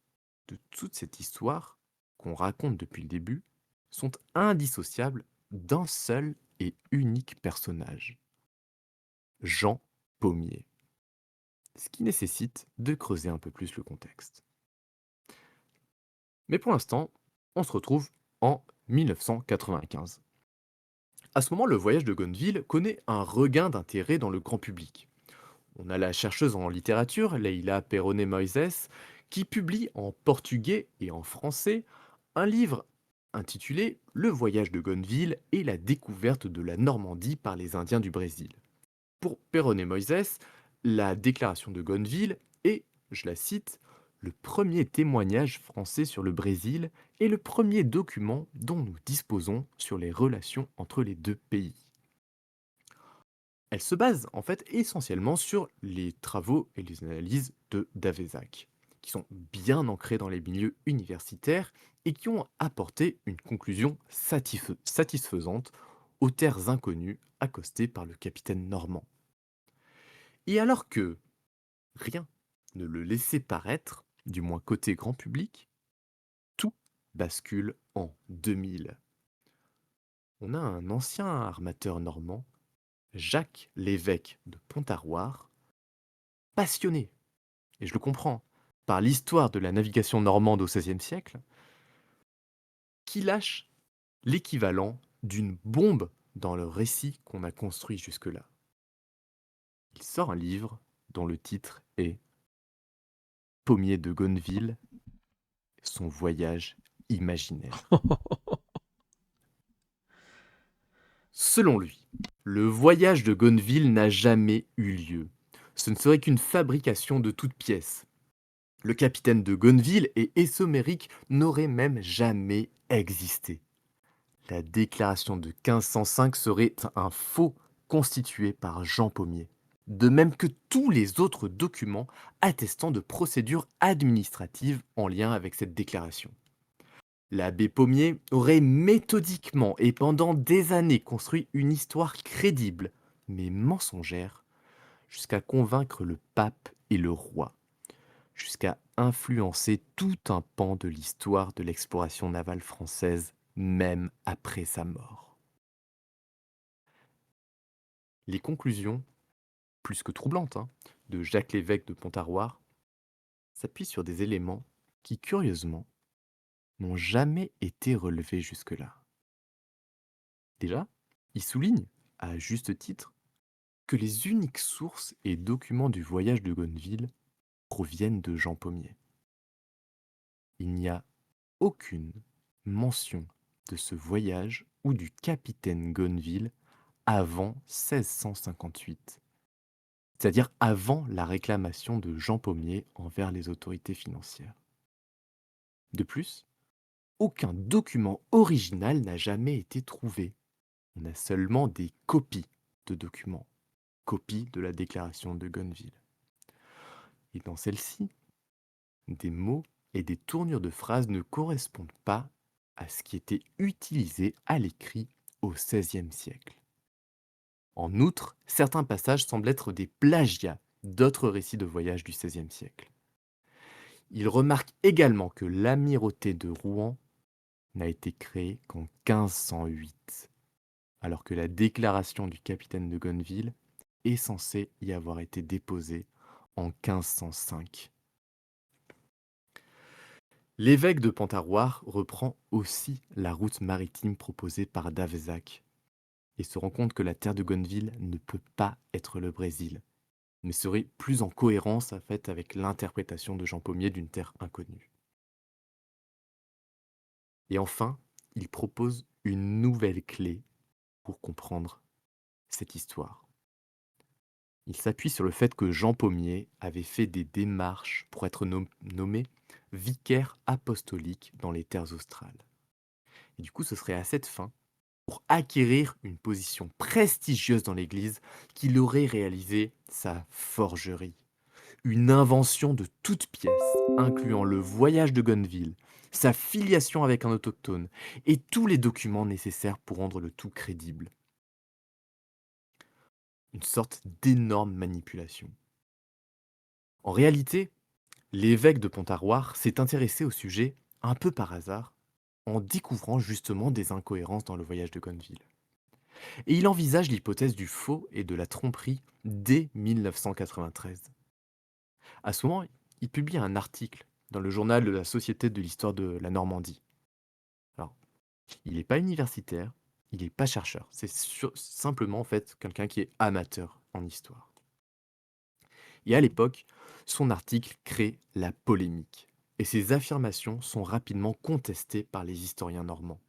[SPEAKER 2] de toute cette histoire qu'on raconte depuis le début sont indissociables d'un seul et unique personnage, Jean Pommier, ce qui nécessite de creuser un peu plus le contexte. Mais pour l'instant, on se retrouve en 1995. À ce moment, le voyage de Gonneville connaît un regain d'intérêt dans le grand public. On a la chercheuse en littérature, Leila Perrone Moises, qui publie en portugais et en français un livre intitulé Le voyage de Gonneville et la découverte de la Normandie par les Indiens du Brésil. Pour Perrone Moises, la déclaration de Gonneville est, je la cite, le premier témoignage français sur le Brésil et le premier document dont nous disposons sur les relations entre les deux pays. Elle se base en fait essentiellement sur les travaux et les analyses de Davezac, qui sont bien ancrés dans les milieux universitaires et qui ont apporté une conclusion satisfaisante aux terres inconnues accostées par le capitaine normand. Et alors que rien ne le laissait paraître, du moins côté grand public, tout bascule en 2000. On a un ancien armateur normand, Jacques l'évêque de Pontaroire, passionné, et je le comprends, par l'histoire de la navigation normande au XVIe siècle, qui lâche l'équivalent d'une bombe dans le récit qu'on a construit jusque-là. Il sort un livre dont le titre est Pommier de Gonneville, son voyage imaginaire. Selon lui, le voyage de Gonneville n'a jamais eu lieu. Ce ne serait qu'une fabrication de toutes pièces. Le capitaine de Gonneville et Essoméric n'auraient même jamais existé. La déclaration de 1505 serait un faux constitué par Jean Pommier, de même que tous les autres documents attestant de procédures administratives en lien avec cette déclaration. L'abbé Pommier aurait méthodiquement et pendant des années construit une histoire crédible, mais mensongère, jusqu'à convaincre le pape et le roi, jusqu'à influencer tout un pan de l'histoire de l'exploration navale française, même après sa mort. Les conclusions, plus que troublantes, de Jacques l'évêque de Pontaroire s'appuient sur des éléments qui, curieusement, n'ont jamais été relevés jusque-là. Déjà, il souligne, à juste titre, que les uniques sources et documents du voyage de Gonneville proviennent de Jean Pommier. Il n'y a aucune mention de ce voyage ou du capitaine Gonneville avant 1658, c'est-à-dire avant la réclamation de Jean Pommier envers les autorités financières. De plus, aucun document original n'a jamais été trouvé. On a seulement des copies de documents, copies de la déclaration de Gonneville. Et dans celle-ci, des mots et des tournures de phrases ne correspondent pas à ce qui était utilisé à l'écrit au XVIe siècle. En outre, certains passages semblent être des plagiats d'autres récits de voyage du XVIe siècle. Il remarque également que l'amirauté de Rouen n'a été créée qu'en 1508, alors que la déclaration du capitaine de Gonneville est censée y avoir été déposée en 1505. L'évêque de Pontaroire reprend aussi la route maritime proposée par Davezac et se rend compte que la terre de Gonneville ne peut pas être le Brésil, mais serait plus en cohérence en fait, avec l'interprétation de Jean Pommier d'une terre inconnue. Et enfin, il propose une nouvelle clé pour comprendre cette histoire. Il s'appuie sur le fait que Jean Pommier avait fait des démarches pour être nommé vicaire apostolique dans les terres australes. Et du coup, ce serait à cette fin, pour acquérir une position prestigieuse dans l'Église, qu'il aurait réalisé sa forgerie. Une invention de toutes pièces, incluant le voyage de Gonneville, sa filiation avec un autochtone et tous les documents nécessaires pour rendre le tout crédible. une sorte d'énorme manipulation. En réalité, l'évêque de Pontarroir s'est intéressé au sujet un peu par hasard, en découvrant justement des incohérences dans le voyage de Gonneville. Et il envisage l'hypothèse du faux et de la tromperie dès 1993. À ce moment, il publie un article dans le journal de la Société de l'histoire de la Normandie. Alors, il n'est pas universitaire, il n'est pas chercheur, c'est simplement en fait quelqu'un qui est amateur en histoire. Et à l'époque, son article crée la polémique. Et ses affirmations sont rapidement contestées par les historiens normands.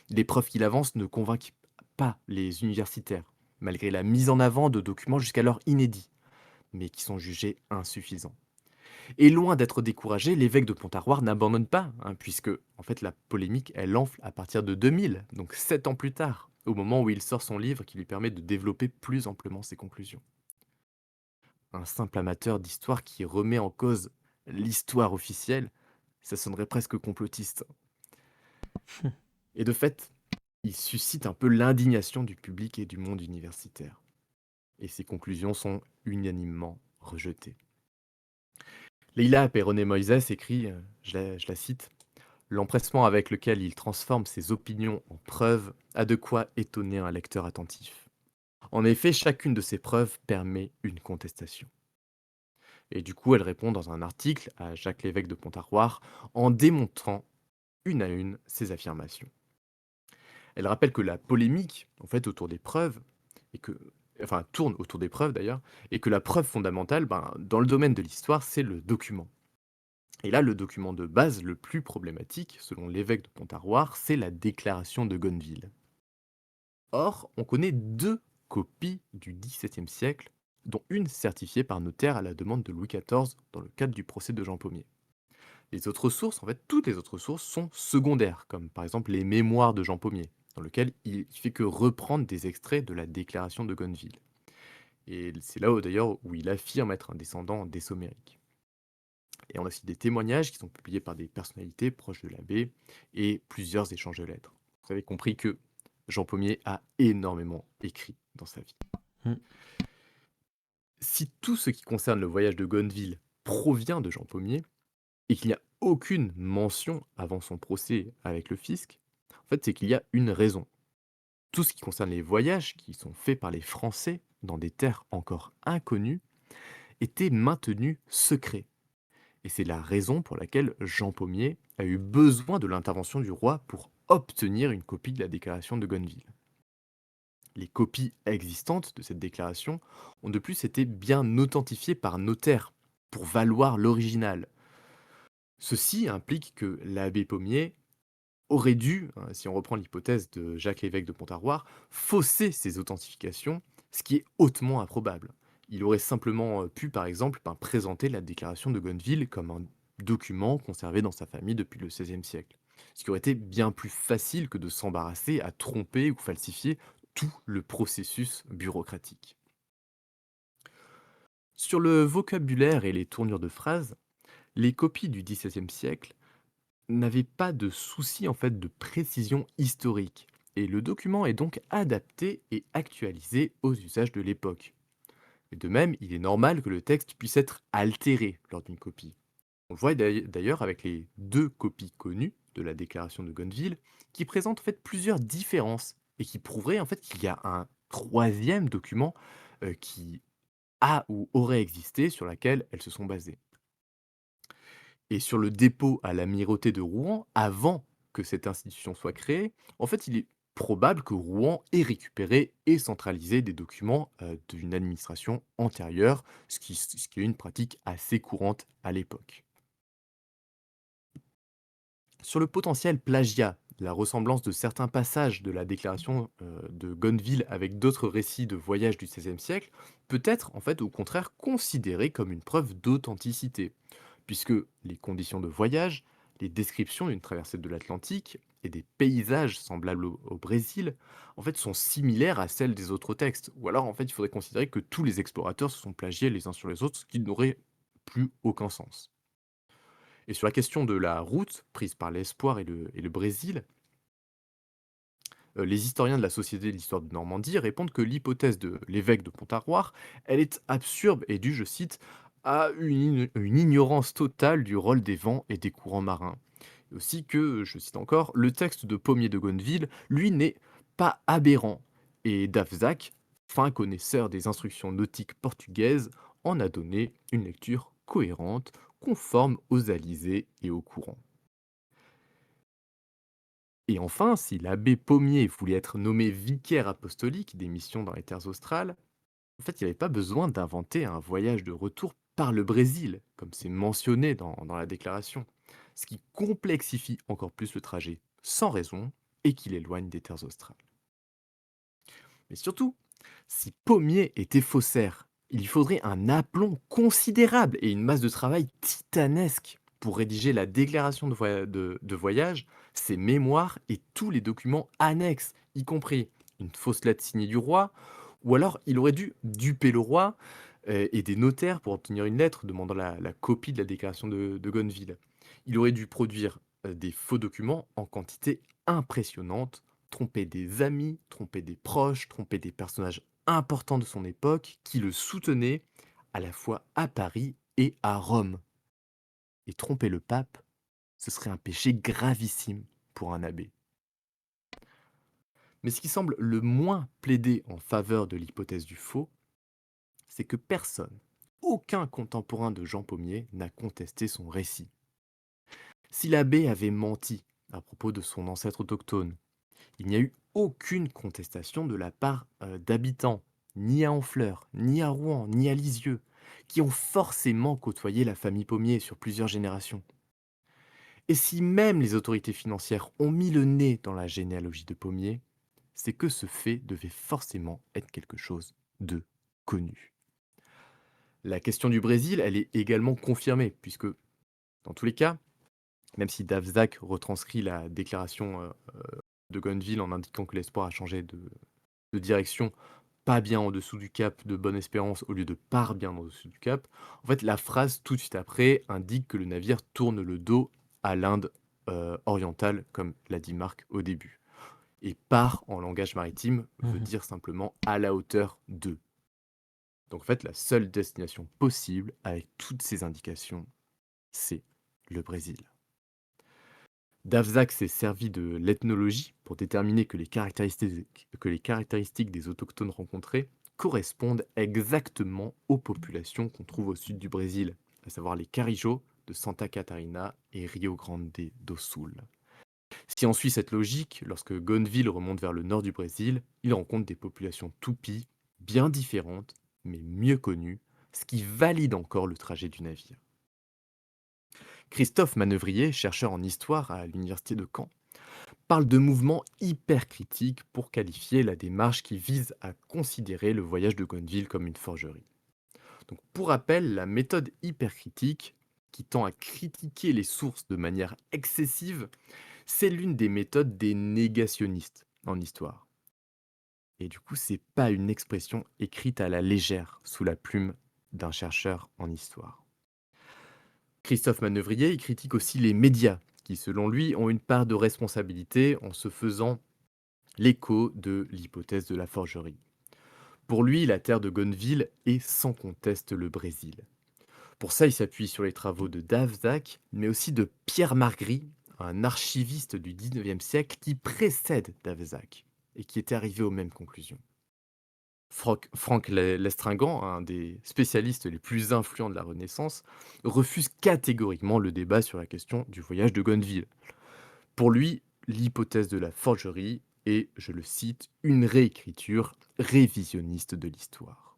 [SPEAKER 2] Les preuves qu'il avance ne convainquent pas les universitaires, malgré la mise en avant de documents jusqu'alors inédits, mais qui sont jugés insuffisants. Et loin d'être découragé, l'évêque de Pontarroir n'abandonne pas, puisque en fait la polémique elle enfle à partir de 2000, donc 7 ans plus tard, au moment où il sort son livre qui lui permet de développer plus amplement ses conclusions. Un simple amateur d'histoire qui remet en cause l'histoire officielle, ça sonnerait presque complotiste. Et de fait, il suscite un peu l'indignation du public et du monde universitaire. Et ses conclusions sont unanimement rejetées. Leila Perronet-Moïse écrit, je la cite, l'empressement avec lequel il transforme ses opinions en preuves a de quoi étonner un lecteur attentif. En effet, chacune de ces preuves permet une contestation. Et du coup, elle répond dans un article à Jacques Lévesque de Pontarroir en démontrant une à une ses affirmations. Elle rappelle que la polémique, en fait, autour des preuves, et que, enfin, tourne autour des preuves d'ailleurs, et que la preuve fondamentale, dans le domaine de l'histoire, c'est le document. Et là, le document de base le plus problématique, selon l'évêque de Pontarroir, c'est la déclaration de Gonneville. Or, on connaît deux copies du XVIIe siècle, dont une certifiée par notaire à la demande de Louis XIV dans le cadre du procès de Jean Pommier. Les autres sources, en fait, toutes les autres sources sont secondaires, comme par exemple les mémoires de Jean Pommier, dans lequel il fait que reprendre des extraits de la déclaration de Gonneville. Et c'est là d'ailleurs où il affirme être un descendant des Sommériques. Et on a aussi des témoignages qui sont publiés par des personnalités proches de l'abbé et plusieurs échanges de lettres. Vous avez compris que Jean Pommier a énormément écrit dans sa vie.
[SPEAKER 1] Mm.
[SPEAKER 2] Si tout ce qui concerne le voyage de Gonneville provient de Jean Pommier, et qu'il n'y a aucune mention avant son procès avec le fisc, en fait, c'est qu'il y a une raison. Tout ce qui concerne les voyages qui sont faits par les Français dans des terres encore inconnues était maintenu secret. Et c'est la raison pour laquelle Jean Pommier a eu besoin de l'intervention du roi pour obtenir une copie de la déclaration de Gonneville. Les copies existantes de cette déclaration ont de plus été bien authentifiées par notaire pour valoir l'original. Ceci implique que l'abbé Pommier aurait dû, si on reprend l'hypothèse de Jacques Lévesque de Pontarroir, fausser ces authentifications, ce qui est hautement improbable. Il aurait simplement pu, par exemple, présenter la déclaration de Gonneville comme un document conservé dans sa famille depuis le XVIe siècle. Ce qui aurait été bien plus facile que de s'embarrasser à tromper ou falsifier tout le processus bureaucratique. Sur le vocabulaire et les tournures de phrases, les copies du XVIIe siècle n'avait pas de souci en fait de précision historique, et le document est donc adapté et actualisé aux usages de l'époque. Et de même, il est normal que le texte puisse être altéré lors d'une copie. On le voit d'ailleurs avec les deux copies connues de la déclaration de Gonneville, qui présentent en fait plusieurs différences et qui prouveraient en fait qu'il y a un troisième document qui a ou aurait existé sur laquelle elles se sont basées. Et sur le dépôt à l'amirauté de Rouen, avant que cette institution soit créée, en fait, il est probable que Rouen ait récupéré et centralisé des documents d'une administration antérieure, ce qui est une pratique assez courante à l'époque. Sur le potentiel plagiat, la ressemblance de certains passages de la déclaration de Gonneville avec d'autres récits de voyages du XVIe siècle peut être en fait au contraire considéré comme une preuve d'authenticité, puisque les conditions de voyage, les descriptions d'une traversée de l'Atlantique et des paysages semblables au Brésil, en fait, sont similaires à celles des autres textes. Ou alors, en fait, il faudrait considérer que tous les explorateurs se sont plagiés les uns sur les autres, ce qui n'aurait plus aucun sens. Et sur la question de la route prise par l'Espoir et le Brésil, Les historiens de la Société de l'histoire de Normandie répondent que l'hypothèse de l'évêque de Pontarroir, elle est absurde et due, je cite, à une ignorance totale du rôle des vents et des courants marins. Et aussi que, je cite encore, le texte de Pommier de Gonneville, lui, n'est pas aberrant. Et Dafzac, fin connaisseur des instructions nautiques portugaises, en a donné une lecture cohérente, conforme aux alizés et aux courants. Et enfin, si l'abbé Pommier voulait être nommé vicaire apostolique des missions dans les terres australes, en fait, il n'avait pas besoin d'inventer un voyage de retour par le Brésil, comme c'est mentionné dans la déclaration, ce qui complexifie encore plus le trajet, sans raison, et qui l'éloigne des terres australes. Mais surtout, si Pommier était faussaire, il lui faudrait un aplomb considérable et une masse de travail titanesque pour rédiger la déclaration de voyage, ses mémoires et tous les documents annexes, y compris une fausse lettre signée du roi, ou alors il aurait dû duper le roi et des notaires pour obtenir une lettre demandant la copie de la déclaration de Gonneville. Il aurait dû produire des faux documents en quantité impressionnante, tromper des amis, tromper des proches, tromper des personnages importants de son époque qui le soutenaient à la fois à Paris et à Rome. Et tromper le pape, ce serait un péché gravissime pour un abbé. Mais ce qui semble le moins plaider en faveur de l'hypothèse du faux, c'est que personne, aucun contemporain de Jean Pommier n'a contesté son récit. Si l'abbé avait menti à propos de son ancêtre autochtone, il n'y a eu aucune contestation de la part d'habitants, ni à Honfleur, ni à Rouen, ni à Lisieux, qui ont forcément côtoyé la famille Pommier sur plusieurs générations. Et si même les autorités financières ont mis le nez dans la généalogie de Pommier, c'est que ce fait devait forcément être quelque chose de connu. La question du Brésil, elle est également confirmée, puisque dans tous les cas, même si Dafzac retranscrit la déclaration de Gonneville en indiquant que l'espoir a changé de direction, pas bien en dessous du cap de Bonne-Espérance au lieu de part bien en dessous du cap, en fait, la phrase tout de suite après indique que le navire tourne le dos à l'Inde orientale, comme l'a dit Marc au début. Et part en langage maritime veut
[SPEAKER 1] Mhm.
[SPEAKER 2] dire simplement à la hauteur de. Donc en fait, la seule destination possible avec toutes ces indications, c'est le Brésil. Dafzac s'est servi de l'ethnologie pour déterminer que les caractéristiques des autochtones rencontrés correspondent exactement aux populations qu'on trouve au sud du Brésil, à savoir les Carijos de Santa Catarina et Rio Grande do Sul. Si on suit cette logique, lorsque Gonneville remonte vers le nord du Brésil, il rencontre des populations toupies, bien différentes, mais mieux connues, ce qui valide encore le trajet du navire. Christophe Manœuvrier, chercheur en histoire à l'université de Caen, parle de mouvement hypercritique pour qualifier la démarche qui vise à considérer le voyage de Gonneville comme une forgerie. Donc, pour rappel, la méthode hypercritique, qui tend à critiquer les sources de manière excessive, c'est l'une des méthodes des négationnistes en histoire. Et du coup, c'est pas une expression écrite à la légère sous la plume d'un chercheur en histoire. Christophe Manœuvrier, il critique aussi les médias, qui selon lui ont une part de responsabilité en se faisant l'écho de l'hypothèse de la forgerie. Pour lui, la terre de Gonneville est sans conteste le Brésil. Pour ça, il s'appuie sur les travaux de Dafzac, mais aussi de Pierre Margry, un archiviste du 19e siècle qui précède Dafzac et qui était arrivé aux mêmes conclusions. Franck Lestringant, un des spécialistes les plus influents de la Renaissance, refuse catégoriquement le débat sur la question du voyage de Gonneville. Pour lui, l'hypothèse de la forgerie est, je le cite, une réécriture révisionniste de l'histoire.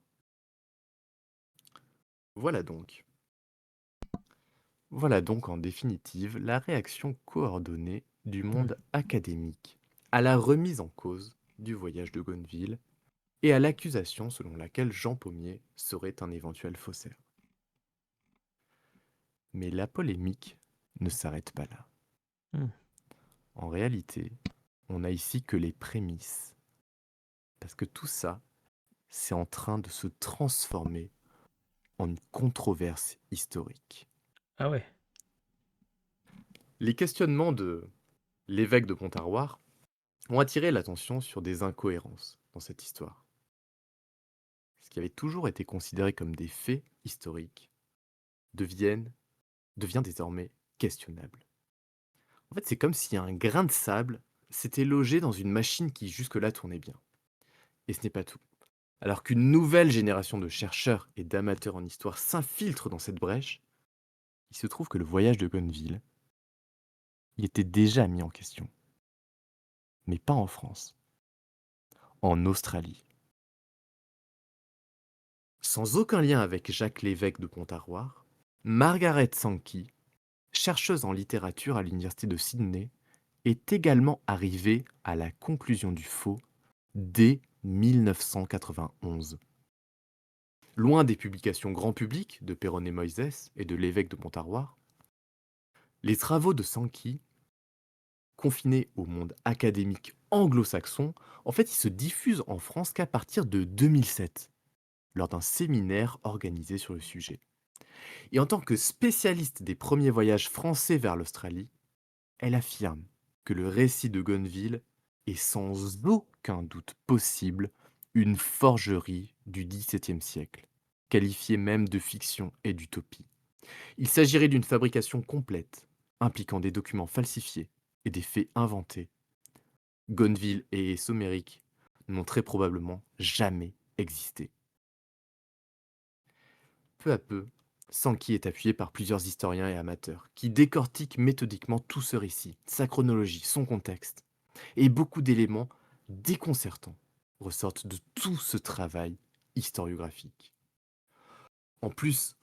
[SPEAKER 2] Voilà donc. Voilà donc en définitive la réaction coordonnée du
[SPEAKER 1] Mhm.
[SPEAKER 2] monde académique à la remise en cause du voyage de Gonneville et à l'accusation selon laquelle Jean Pommier serait un éventuel faussaire. Mais la polémique ne s'arrête pas là.
[SPEAKER 1] Mhm.
[SPEAKER 2] En réalité, on n'a ici que les prémices, parce que tout ça, c'est en train de se transformer en une controverse historique.
[SPEAKER 1] Ah ouais.
[SPEAKER 2] Les questionnements de l'évêque de Pontarroir ont attiré l'attention sur des incohérences dans cette histoire. Ce qui avait toujours été considéré comme des faits historiques deviennent devient désormais questionnable. En fait, c'est comme si un grain de sable s'était logé dans une machine qui jusque-là tournait bien. Et ce n'est pas tout. Alors qu'une nouvelle génération de chercheurs et d'amateurs en histoire s'infiltre dans cette brèche, il se trouve que le voyage de Gonneville y était déjà mis en question. Mais pas en France, en Australie. Sans aucun lien avec Jacques Lévesque de Pontarroir, Margaret Sankey, chercheuse en littérature à l'université de Sydney, est également arrivée à la conclusion du faux dès 1991. Loin des publications grand public de Perron et Moïse et de l'évêque de Pontarroir, les travaux de Sankey, confinés au monde académique anglo-saxon, en fait, ils se diffusent en France qu'à partir de 2007, lors d'un séminaire organisé sur le sujet. Et en tant que spécialiste des premiers voyages français vers l'Australie, elle affirme que le récit de Gonneville est sans aucun doute possible une forgerie du XVIIe siècle, qualifiée même de fiction et d'utopie. Il s'agirait d'une fabrication complète, impliquant des documents falsifiés et des faits inventés. Gonneville et Somérique n'ont très probablement jamais existé. Peu à peu, Sankey est appuyé par plusieurs historiens et amateurs qui décortiquent méthodiquement tout ce récit, sa chronologie, son contexte. Et beaucoup d'éléments déconcertants ressortent de tout ce travail historiographique. En plus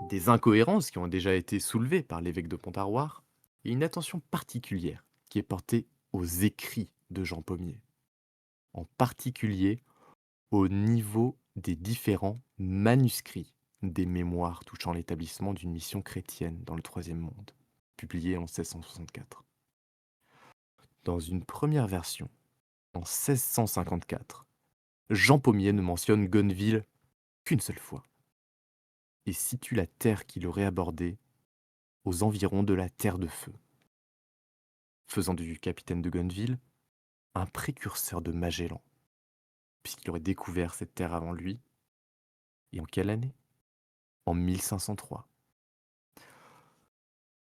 [SPEAKER 2] des incohérences qui ont déjà été soulevées par l'évêque de Pontarroir, il y a une attention particulière qui est portée aux écrits de Jean Pommier, en particulier au niveau des différents manuscrits des mémoires touchant l'établissement d'une mission chrétienne dans le Troisième Monde, publiés en 1664. Dans une première version, en 1654, Jean Pommier ne mentionne Gonneville qu'une seule fois et situe la terre qu'il aurait abordée aux environs de la Terre de Feu, faisant du capitaine de Gonneville un précurseur de Magellan, puisqu'il aurait découvert cette terre avant lui. Et en quelle année? En 1503.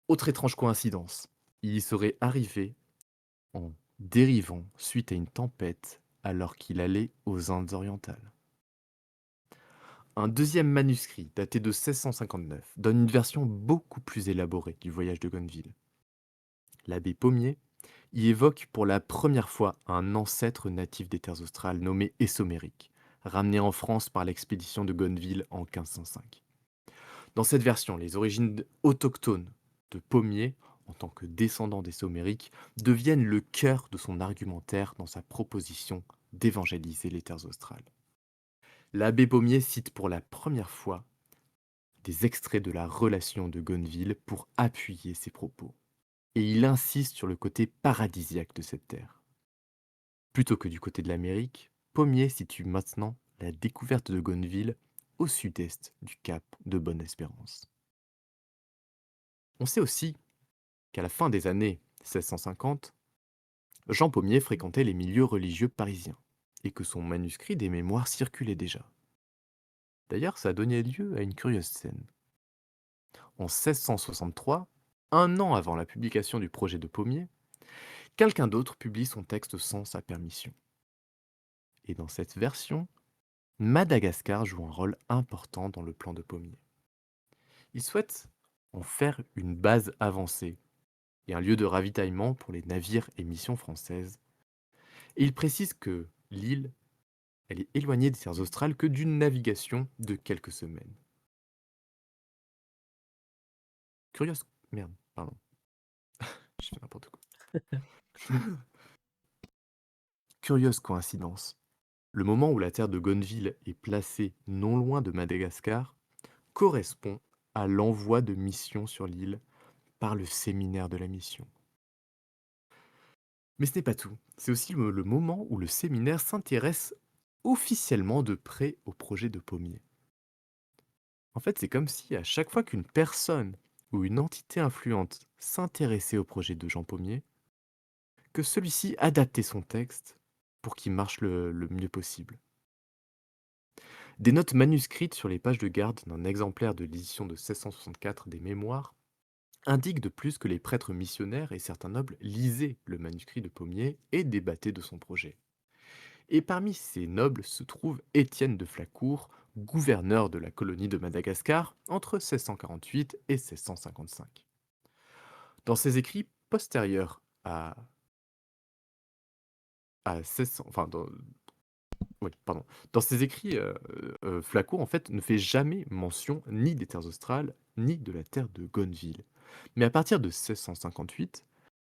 [SPEAKER 2] Autre étrange coïncidence, il y serait arrivé en dérivant suite à une tempête alors qu'il allait aux Indes orientales. Un deuxième manuscrit, daté de 1659, donne une version beaucoup plus élaborée du voyage de Gonneville. L'abbé Pommier y évoque pour la première fois un ancêtre natif des terres australes nommé Essomérique, ramené en France par l'expédition de Gonneville en 1505. Dans cette version, les origines autochtones de Pommier, en tant que descendant des Somériques, deviennent le cœur de son argumentaire dans sa proposition d'évangéliser les terres australes. L'abbé Pommier cite pour la première fois des extraits de la relation de Gonneville pour appuyer ses propos. Et il insiste sur le côté paradisiaque de cette terre. Plutôt que du côté de l'Amérique, Pommier situe maintenant la découverte de Gonneville au sud-est du cap de Bonne-Espérance. On sait aussi qu'à la fin des années 1650, Jean Pommier fréquentait les milieux religieux parisiens et que son manuscrit des mémoires circulait déjà. D'ailleurs, ça a donné lieu à une curieuse scène. En 1663, un an avant la publication du projet de Pommier, quelqu'un d'autre publie son texte sans sa permission. Et dans cette version, Madagascar joue un rôle important dans le plan de Pommier. Il souhaite en faire une base avancée et un lieu de ravitaillement pour les navires et missions françaises. Et il précise que l'île, elle est éloignée des terres australes que d'une navigation de quelques semaines. Curieuse... Merde, pardon, je fais n'importe quoi. Curieuse coïncidence. Le moment où la terre de Gonneville est placée non loin de Madagascar correspond à l'envoi de missions sur l'île par le séminaire de la mission. Mais ce n'est pas tout. C'est aussi le moment où le séminaire s'intéresse officiellement de près au projet de Pommier. En fait, c'est comme si à chaque fois qu'une personne ou une entité influente s'intéressait au projet de Jean Pommier, que celui-ci adaptait son texte pour qu'il marche le mieux possible. Des notes manuscrites sur les pages de garde d'un exemplaire de l'édition de 1664 des Mémoires indiquent de plus que les prêtres missionnaires et certains nobles lisaient le manuscrit de Pommier et débattaient de son projet. Et parmi ces nobles se trouve Étienne de Flacourt, gouverneur de la colonie de Madagascar entre 1648 et 1655. Dans ses écrits postérieurs à 1600, enfin, oui, pardon. Dans ses écrits, Flacourt, en fait, ne fait jamais mention ni des terres australes, ni de la terre de Gonneville. Mais à partir de 1658,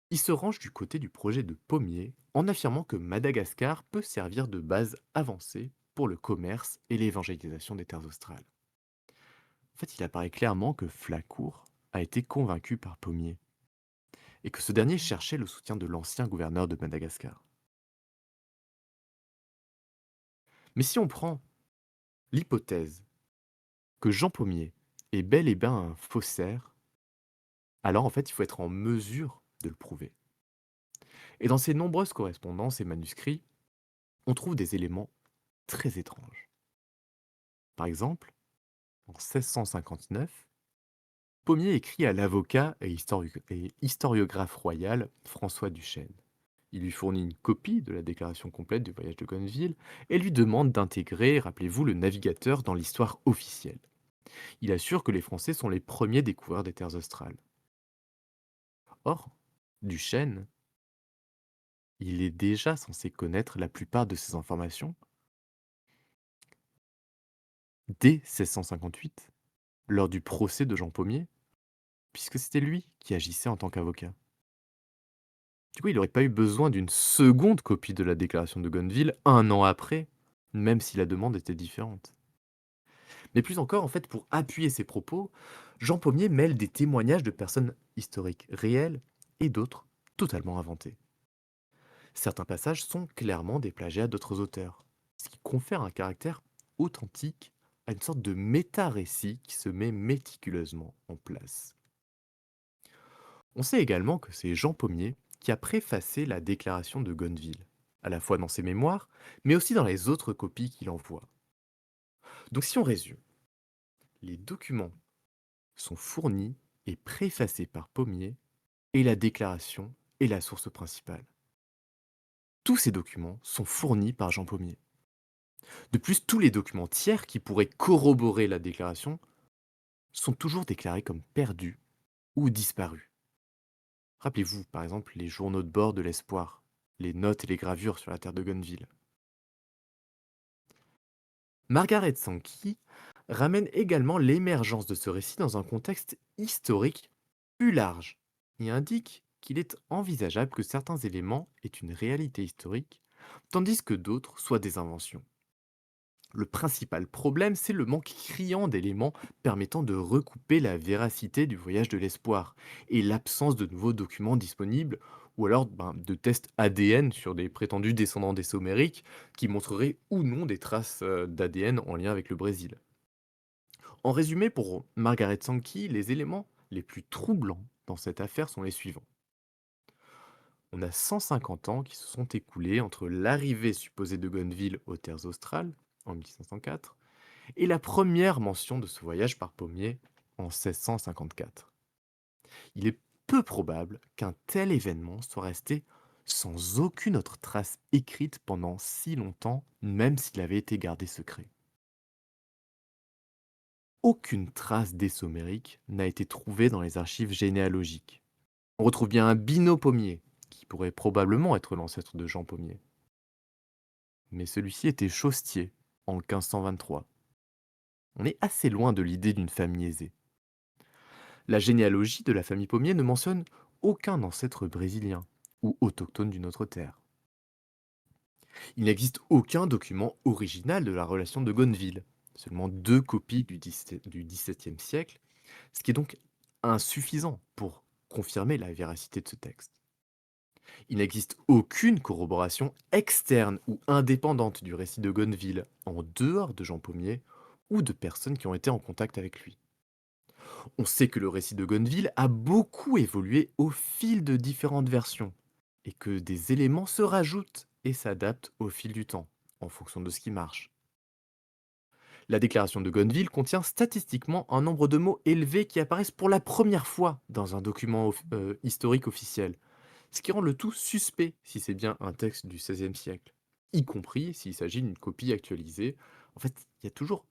[SPEAKER 2] il se range du côté du projet de Pommier en affirmant que Madagascar peut servir de base avancée pour le commerce et l'évangélisation des terres australes. En fait, il apparaît clairement que Flacourt a été convaincu par Pommier et que ce dernier cherchait le soutien de l'ancien gouverneur de Madagascar. Mais si on prend l'hypothèse que Jean Pommier est bel et bien un faussaire, alors en fait, il faut être en mesure de le prouver. Et dans ses nombreuses correspondances et manuscrits, on trouve des éléments très étranges. Par exemple, en 1659, Pommier écrit à l'avocat et historiographe royal François Duchesne. Il lui fournit une copie de la déclaration complète du voyage de Gonneville et lui demande d'intégrer, rappelez-vous, le navigateur dans l'histoire officielle. Il assure que les Français sont les premiers découvreurs des terres australes. Or, Duchesne, il est déjà censé connaître la plupart de ces informations dès 1658, lors du procès de Jean Pommier, puisque c'était lui qui agissait en tant qu'avocat. Du coup, il n'aurait pas eu besoin d'une seconde copie de la déclaration de Gonneville un an après, même si la demande était différente. Mais plus encore, en fait, pour appuyer ses propos, Jean Pommier mêle des témoignages de personnes historiques réelles et d'autres totalement inventés. Certains passages sont clairement des plagiats d'autres auteurs, ce qui confère un caractère authentique à une sorte de méta-récit qui se met méticuleusement en place. On sait également que c'est Jean Pommier qui a préfacé la déclaration de Gonneville, à la fois dans ses mémoires, mais aussi dans les autres copies qu'il envoie. Donc si on résume, les documents sont fournis et préfacés par Pommier, et la déclaration est la source principale. Tous ces documents sont fournis par Jean Pommier. De plus, tous les documents tiers qui pourraient corroborer la déclaration sont toujours déclarés comme perdus ou disparus. Rappelez-vous, par exemple, les journaux de bord de l'Espoir, les notes et les gravures sur la terre de Gonneville. Margaret Sankey ramène également l'émergence de ce récit dans un contexte historique plus large et indique qu'il est envisageable que certains éléments aient une réalité historique, tandis que d'autres soient des inventions. Le principal problème, c'est le manque criant d'éléments permettant de recouper la véracité du voyage de l'espoir et l'absence de nouveaux documents disponibles ou alors de tests ADN sur des prétendus descendants des Somériques qui montreraient ou non des traces d'ADN en lien avec le Brésil. En résumé, pour Margaret Sankey, les éléments les plus troublants dans cette affaire sont les suivants. On a 150 ans qui se sont écoulés entre l'arrivée supposée de Gonneville aux terres australes, en 1504, et la première mention de ce voyage par Pommier en 1654. Il est peu probable qu'un tel événement soit resté sans aucune autre trace écrite pendant si longtemps, même s'il avait été gardé secret. Aucune trace d'Essomérique n'a été trouvée dans les archives généalogiques. On retrouve bien un Binot Pommier, qui pourrait probablement être l'ancêtre de Jean Pommier. Mais celui-ci était chaussetier en 1523. On est assez loin de l'idée d'une famille aisée. La généalogie de la famille Pommier ne mentionne aucun ancêtre brésilien ou autochtone d'une autre terre. Il n'existe aucun document original de la relation de Gonneville, seulement deux copies du XVIIe siècle, ce qui est donc insuffisant pour confirmer la véracité de ce texte. Il n'existe aucune corroboration externe ou indépendante du récit de Gonneville en dehors de Jean Pommier ou de personnes qui ont été en contact avec lui. On sait que le récit de Gonneville a beaucoup évolué au fil de différentes versions, et que des éléments se rajoutent et s'adaptent au fil du temps, en fonction de ce qui marche. La déclaration de Gonneville contient statistiquement un nombre de mots élevé qui apparaissent pour la première fois dans un document historique officiel, ce qui rend le tout suspect si c'est bien un texte du XVIe siècle, y compris s'il s'agit d'une copie actualisée. En fait, il y a toujours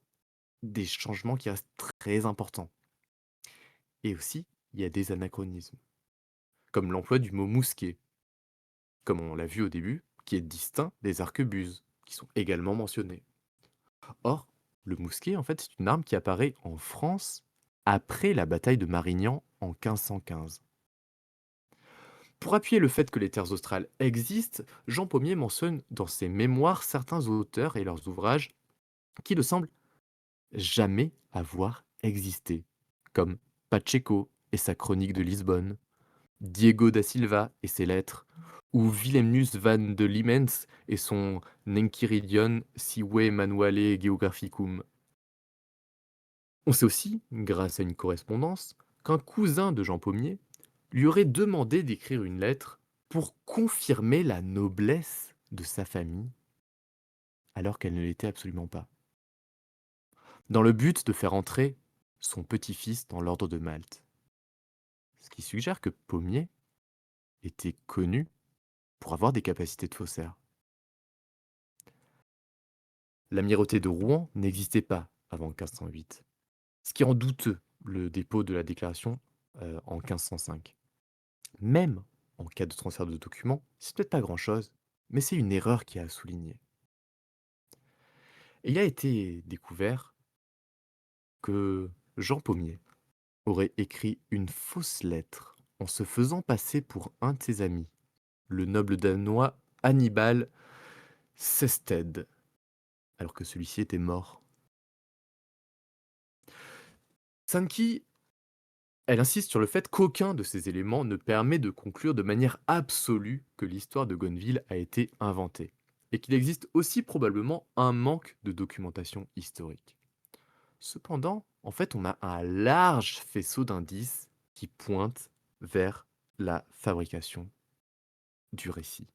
[SPEAKER 2] des changements qui restent très importants. Et aussi, il y a des anachronismes, comme l'emploi du mot mousquet, comme on l'a vu au début, qui est distinct des arquebuses, qui sont également mentionnés. Or, le mousquet, en fait, c'est une arme qui apparaît en France après la bataille de Marignan en 1515. Pour appuyer le fait que les terres australes existent, Jean Pommier mentionne dans ses mémoires certains auteurs et leurs ouvrages qui ne semblent jamais avoir existé, comme Pacheco et sa chronique de Lisbonne, Diego da Silva et ses lettres, ou Wilhelmus van de Liemens et son Nenkiridion sive manuale geographicum. On sait aussi, grâce à une correspondance, qu'un cousin de Jean Pommier lui aurait demandé d'écrire une lettre pour confirmer la noblesse de sa famille, alors qu'elle ne l'était absolument pas, dans le but de faire entrer son petit-fils dans l'ordre de Malte. Ce qui suggère que Pommier était connu pour avoir des capacités de faussaire. L'amirauté de Rouen n'existait pas avant 1508, ce qui rend douteux le dépôt de la déclaration en 1505. Même en cas de transfert de documents, c'est peut-être pas grand-chose, mais c'est une erreur qui est à souligner. Et il a été découvert que Jean Pommier aurait écrit une fausse lettre en se faisant passer pour un de ses amis, le noble danois Hannibal Sested, alors que celui-ci était mort. Sankey, elle insiste sur le fait qu'aucun de ces éléments ne permet de conclure de manière absolue que l'histoire de Gonneville a été inventée, et qu'il existe aussi probablement un manque de documentation historique. Cependant, en fait, on a un large faisceau d'indices qui pointent vers la fabrication du récit.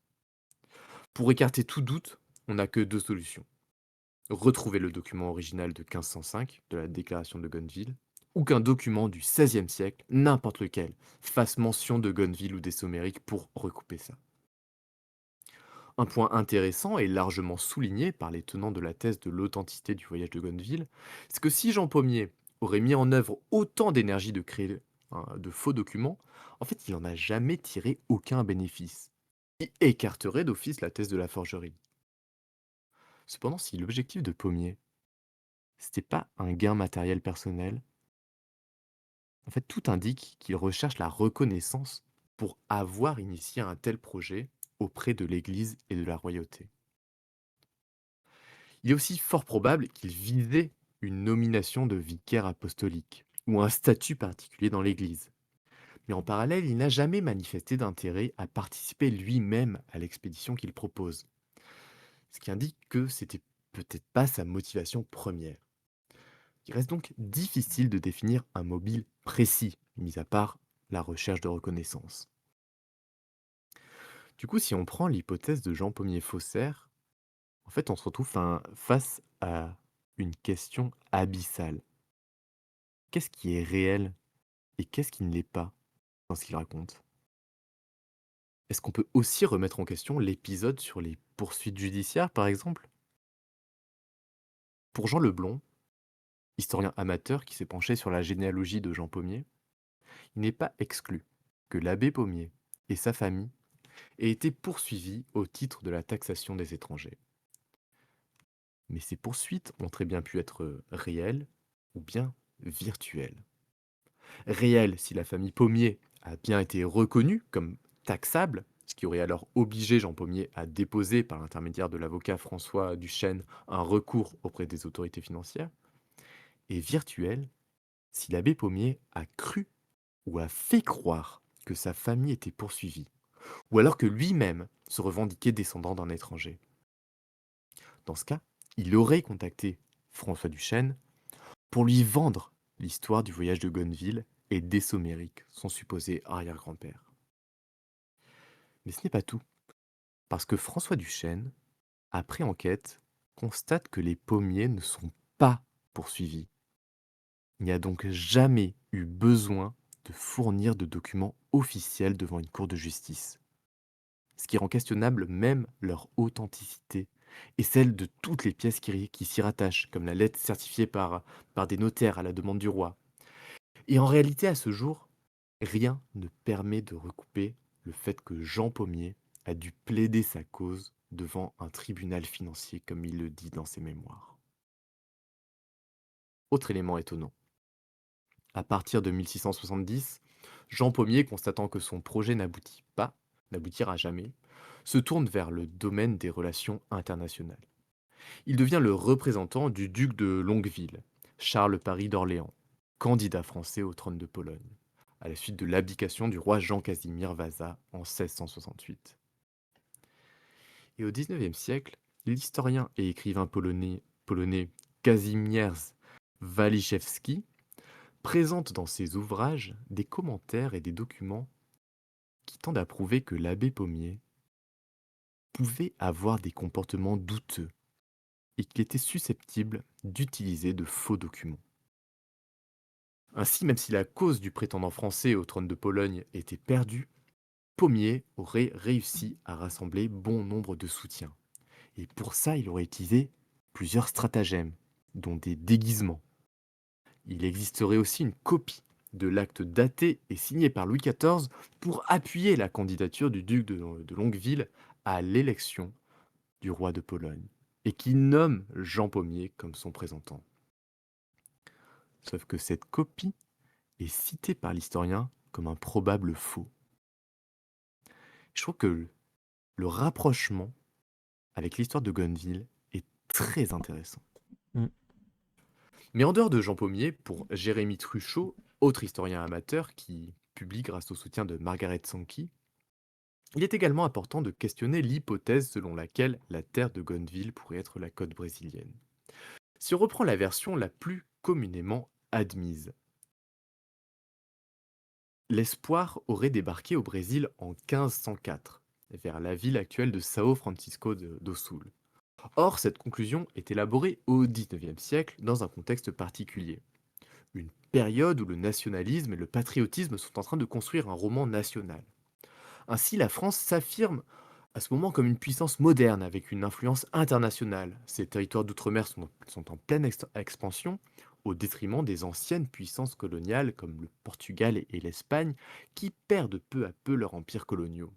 [SPEAKER 2] Pour écarter tout doute, on n'a que deux solutions. Retrouver le document original de 1505, de la déclaration de Gonneville, ou qu'un document du XVIe siècle, n'importe lequel, fasse mention de Gonneville ou des Sommériques pour recouper ça. Un point intéressant et largement souligné par les tenants de la thèse de l'authenticité du voyage de Gonneville, c'est que si Jean Pommier aurait mis en œuvre autant d'énergie de créer de faux documents, en fait, il n'en a jamais tiré aucun bénéfice. Il écarterait d'office la thèse de la forgerie. Cependant, si l'objectif de Pommier, c'était pas un gain matériel personnel, en fait, tout indique qu'il recherche la reconnaissance pour avoir initié un tel projet auprès de l'Église et de la royauté. Il est aussi fort probable qu'il visait une nomination de vicaire apostolique ou un statut particulier dans l'Église. Mais en parallèle, il n'a jamais manifesté d'intérêt à participer lui-même à l'expédition qu'il propose, ce qui indique que c'était peut-être pas sa motivation première. Il reste donc difficile de définir un mobile précis, mis à part la recherche de reconnaissance. Du coup, si on prend l'hypothèse de Jean Pommier Faussaire, en fait, on se retrouve face à une question abyssale. Qu'est-ce qui est réel et qu'est-ce qui ne l'est pas dans ce qu'il raconte? Est-ce qu'on peut aussi remettre en question l'épisode sur les poursuites judiciaires, par exemple? Pour Jean Leblond, historien amateur qui s'est penché sur la généalogie de Jean Pommier, il n'est pas exclu que l'abbé Pommier et sa famille aient été poursuivis au titre de la taxation des étrangers. Mais ces poursuites ont très bien pu être réelles ou bien virtuelles. Réelles si la famille Pommier a bien été reconnue comme taxable, ce qui aurait alors obligé Jean Pommier à déposer par l'intermédiaire de l'avocat François Duchesne un recours auprès des autorités financières, et virtuelles si l'abbé Pommier a cru ou a fait croire que sa famille était poursuivie, ou alors que lui-même se revendiquait descendant d'un étranger. Dans ce cas, il aurait contacté François Duchesne pour lui vendre l'histoire du voyage de Gonneville et d'Essoméric, son supposé arrière-grand-père. Mais ce n'est pas tout, parce que François Duchesne, après enquête, constate que les pommiers ne sont pas poursuivis. Il n'y a donc jamais eu besoin de fournir de documents officiels devant une cour de justice, ce qui rend questionnable même leur authenticité et celle de toutes les pièces qui s'y rattachent, comme la lettre certifiée par des notaires à la demande du roi. Et en réalité, à ce jour, rien ne permet de recouper le fait que Jean Pommier a dû plaider sa cause devant un tribunal financier, comme il le dit dans ses mémoires. Autre élément étonnant. À partir de 1670, Jean Pommier, constatant que son projet n'aboutira jamais, se tourne vers le domaine des relations internationales. Il devient le représentant du duc de Longueville, Charles Paris d'Orléans, candidat français au trône de Pologne, à la suite de l'abdication du roi Jean-Casimir Vasa en 1668. Et au XIXe siècle, l'historien et écrivain polonais Kazimierz Waliszewski présente dans ses ouvrages des commentaires et des documents qui tendent à prouver que l'abbé Pommier pouvait avoir des comportements douteux et qu'il était susceptible d'utiliser de faux documents. Ainsi, même si la cause du prétendant français au trône de Pologne était perdue, Pommier aurait réussi à rassembler bon nombre de soutiens. Et pour ça, il aurait utilisé plusieurs stratagèmes, dont des déguisements. Il existerait aussi une copie de l'acte daté et signé par Louis XIV pour appuyer la candidature du duc de Longueville à l'élection du roi de Pologne, et qui nomme Jean Pommier comme son présentant. Sauf que cette copie est citée par l'historien comme un probable faux. Je trouve que le rapprochement avec l'histoire de Gonneville est très intéressant.
[SPEAKER 1] Mm.
[SPEAKER 2] Mais en dehors de Jean Pommier, pour Jérémy Truchot, autre historien amateur qui publie grâce au soutien de Margaret Sankey, il est également important de questionner l'hypothèse selon laquelle la terre de Gonneville pourrait être la côte brésilienne. Si on reprend la version la plus communément admise, l'espoir aurait débarqué au Brésil en 1504, vers la ville actuelle de São Francisco do Sul. Or, cette conclusion est élaborée au XIXe siècle dans un contexte particulier. Une période où le nationalisme et le patriotisme sont en train de construire un roman national. Ainsi, la France s'affirme à ce moment comme une puissance moderne avec une influence internationale. Ses territoires d'outre-mer sont en pleine expansion au détriment des anciennes puissances coloniales comme le Portugal et l'Espagne qui perdent peu à peu leurs empires coloniaux.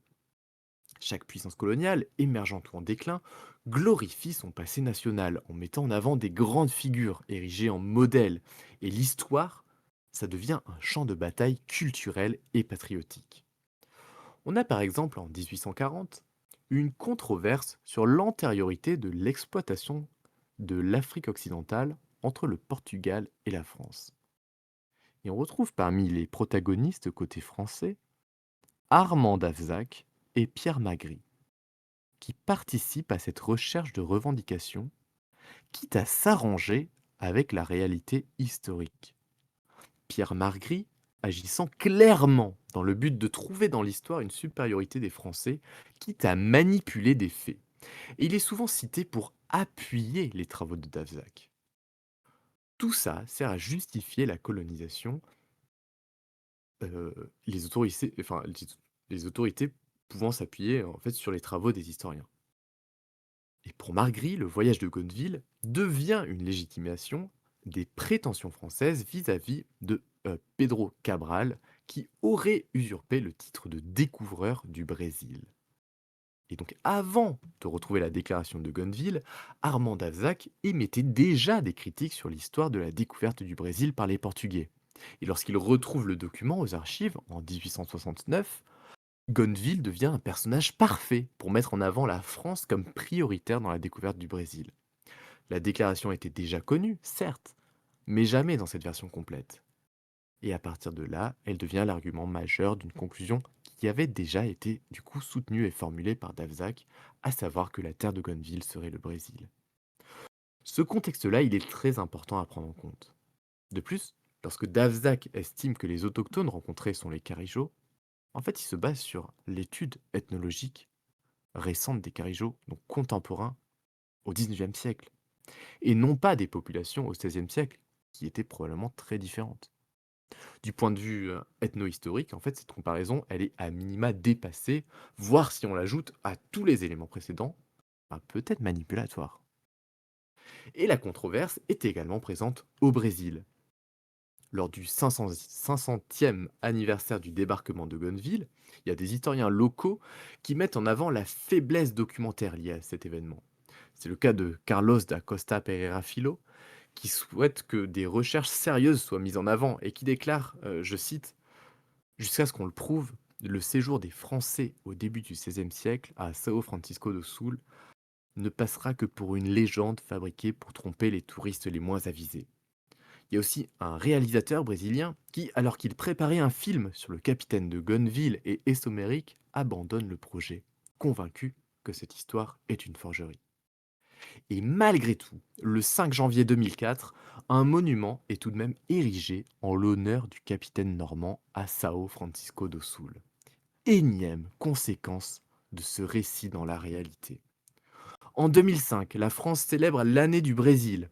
[SPEAKER 2] Chaque puissance coloniale, émergente ou en déclin, glorifie son passé national en mettant en avant des grandes figures érigées en modèles. Et l'histoire, ça devient un champ de bataille culturel et patriotique. On a par exemple en 1840 une controverse sur l'antériorité de l'exploitation de l'Afrique occidentale entre le Portugal et la France. Et on retrouve parmi les protagonistes côté français Armand d'Avzac et Pierre Magris, qui participent à cette recherche de revendication, quitte à s'arranger avec la réalité historique. Pierre Margry agissant clairement dans le but de trouver dans l'histoire une supériorité des Français, quitte à manipuler des faits. Et il est souvent cité pour appuyer les travaux de Davzac. Tout ça sert à justifier la colonisation, les autorités pouvant s'appuyer en fait sur les travaux des historiens. Et pour Margry, le voyage de Gonneville devient une légitimation des prétentions françaises vis-à-vis de Pedro Cabral, qui aurait usurpé le titre de découvreur du Brésil. Et donc avant de retrouver la déclaration de Gonneville, Armand d'Avzac émettait déjà des critiques sur l'histoire de la découverte du Brésil par les Portugais. Et lorsqu'il retrouve le document aux archives en 1869, Gonneville devient un personnage parfait pour mettre en avant la France comme prioritaire dans la découverte du Brésil. La déclaration était déjà connue, certes, mais jamais dans cette version complète. Et à partir de là, elle devient l'argument majeur d'une conclusion qui avait déjà été du coup soutenue et formulée par Davzac, à savoir que la terre de Gonneville serait le Brésil. Ce contexte-là, il est très important à prendre en compte. De plus, lorsque Davzac estime que les autochtones rencontrés sont les Carijots, En fait, il se base sur l'étude ethnologique récente des Carijots, donc contemporains au XIXe siècle, et non pas des populations au XVIe siècle, qui étaient probablement très différentes. Du point de vue ethno-historique, en fait, cette comparaison, elle est à minima dépassée, voire si on l'ajoute à tous les éléments précédents, ben, peut-être manipulatoire. Et la controverse est également présente au Brésil. Lors du 500e anniversaire du débarquement de Gonneville, il y a des historiens locaux qui mettent en avant la faiblesse documentaire liée à cet événement. C'est le cas de Carlos da Costa Pereira Filho, qui souhaite que des recherches sérieuses soient mises en avant et qui déclare, je cite, jusqu'à ce qu'on le prouve, le séjour des Français au début du XVIe siècle à São Francisco do Sul ne passera que pour une légende fabriquée pour tromper les touristes les moins avisés. Il y a aussi un réalisateur brésilien qui, alors qu'il préparait un film sur le capitaine de Gonneville et Essomérique, abandonne le projet, convaincu que cette histoire est une forgerie. Et malgré tout, le 5 janvier 2004, un monument est tout de même érigé en l'honneur du capitaine normand à São Francisco do Sul. Énième conséquence de ce récit dans la réalité. En 2005, la France célèbre l'année du Brésil,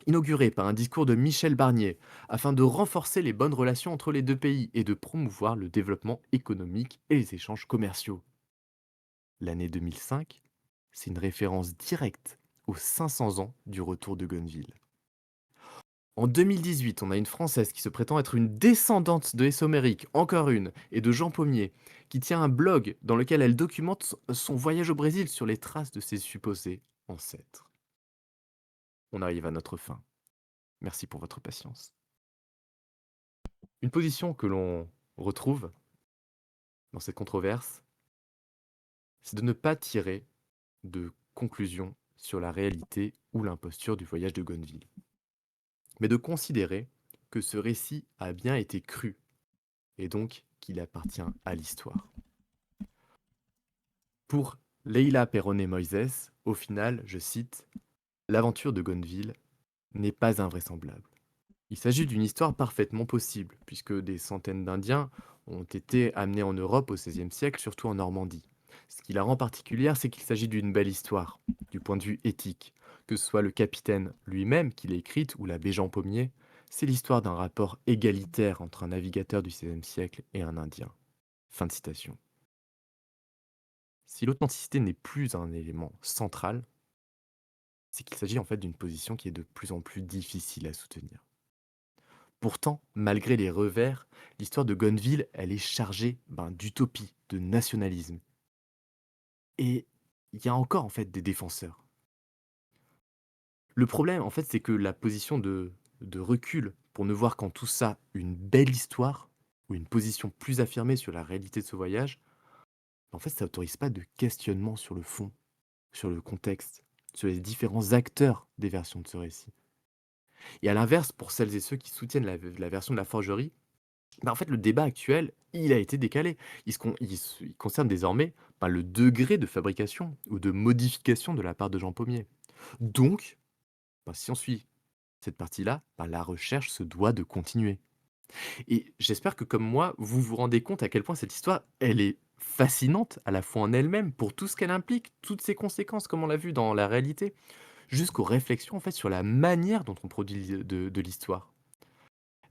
[SPEAKER 2] inaugurée par un discours de Michel Barnier, afin de renforcer les bonnes relations entre les deux pays et de promouvoir le développement économique et les échanges commerciaux. L'année 2005, c'est une référence directe aux 500 ans du retour de Gonneville. En 2018, on a une Française qui se prétend être une descendante de Essomérique, encore une, et de Jean Pommier, qui tient un blog dans lequel elle documente son voyage au Brésil sur les traces de ses supposés ancêtres. On arrive à notre fin. Merci pour votre patience. Une position que l'on retrouve dans cette controverse, c'est de ne pas tirer de conclusion sur la réalité ou l'imposture du voyage de Gonneville, mais de considérer que ce récit a bien été cru et donc qu'il appartient à l'histoire. Pour Leila Perronet Moises, au final, je cite, l'aventure de Gonneville n'est pas invraisemblable. Il s'agit d'une histoire parfaitement possible, puisque des centaines d'Indiens ont été amenés en Europe au XVIe siècle, surtout en Normandie. Ce qui la rend particulière, c'est qu'il s'agit d'une belle histoire, du point de vue éthique. Que ce soit le capitaine lui-même qui l'a écrite ou l'abbé Jean Pommier, c'est l'histoire d'un rapport égalitaire entre un navigateur du XVIe siècle et un Indien. Fin de citation. Si l'authenticité n'est plus un élément central, c'est qu'il s'agit en fait d'une position qui est de plus en plus difficile à soutenir. Pourtant, malgré les revers, l'histoire de Gonneville, elle est chargée d'utopie, de nationalisme. Et il y a encore en fait des défenseurs. Le problème, en fait, c'est que la position de recul pour ne voir qu'en tout ça une belle histoire ou une position plus affirmée sur la réalité de ce voyage, en fait, ça n'autorise pas de questionnement sur le fond, sur le contexte, sur les différents acteurs des versions de ce récit. Et à l'inverse, pour celles et ceux qui soutiennent la version de la forgerie, en fait, le débat actuel, il a été décalé. Il concerne désormais le degré de fabrication ou de modification de la part de Jean Pommier. Donc, si on suit cette partie-là, la recherche se doit de continuer. Et j'espère que comme moi, vous vous rendez compte à quel point cette histoire, elle est fascinante à la fois en elle-même, pour tout ce qu'elle implique, toutes ses conséquences, comme on l'a vu dans la réalité, jusqu'aux réflexions en fait sur la manière dont on produit de l'histoire.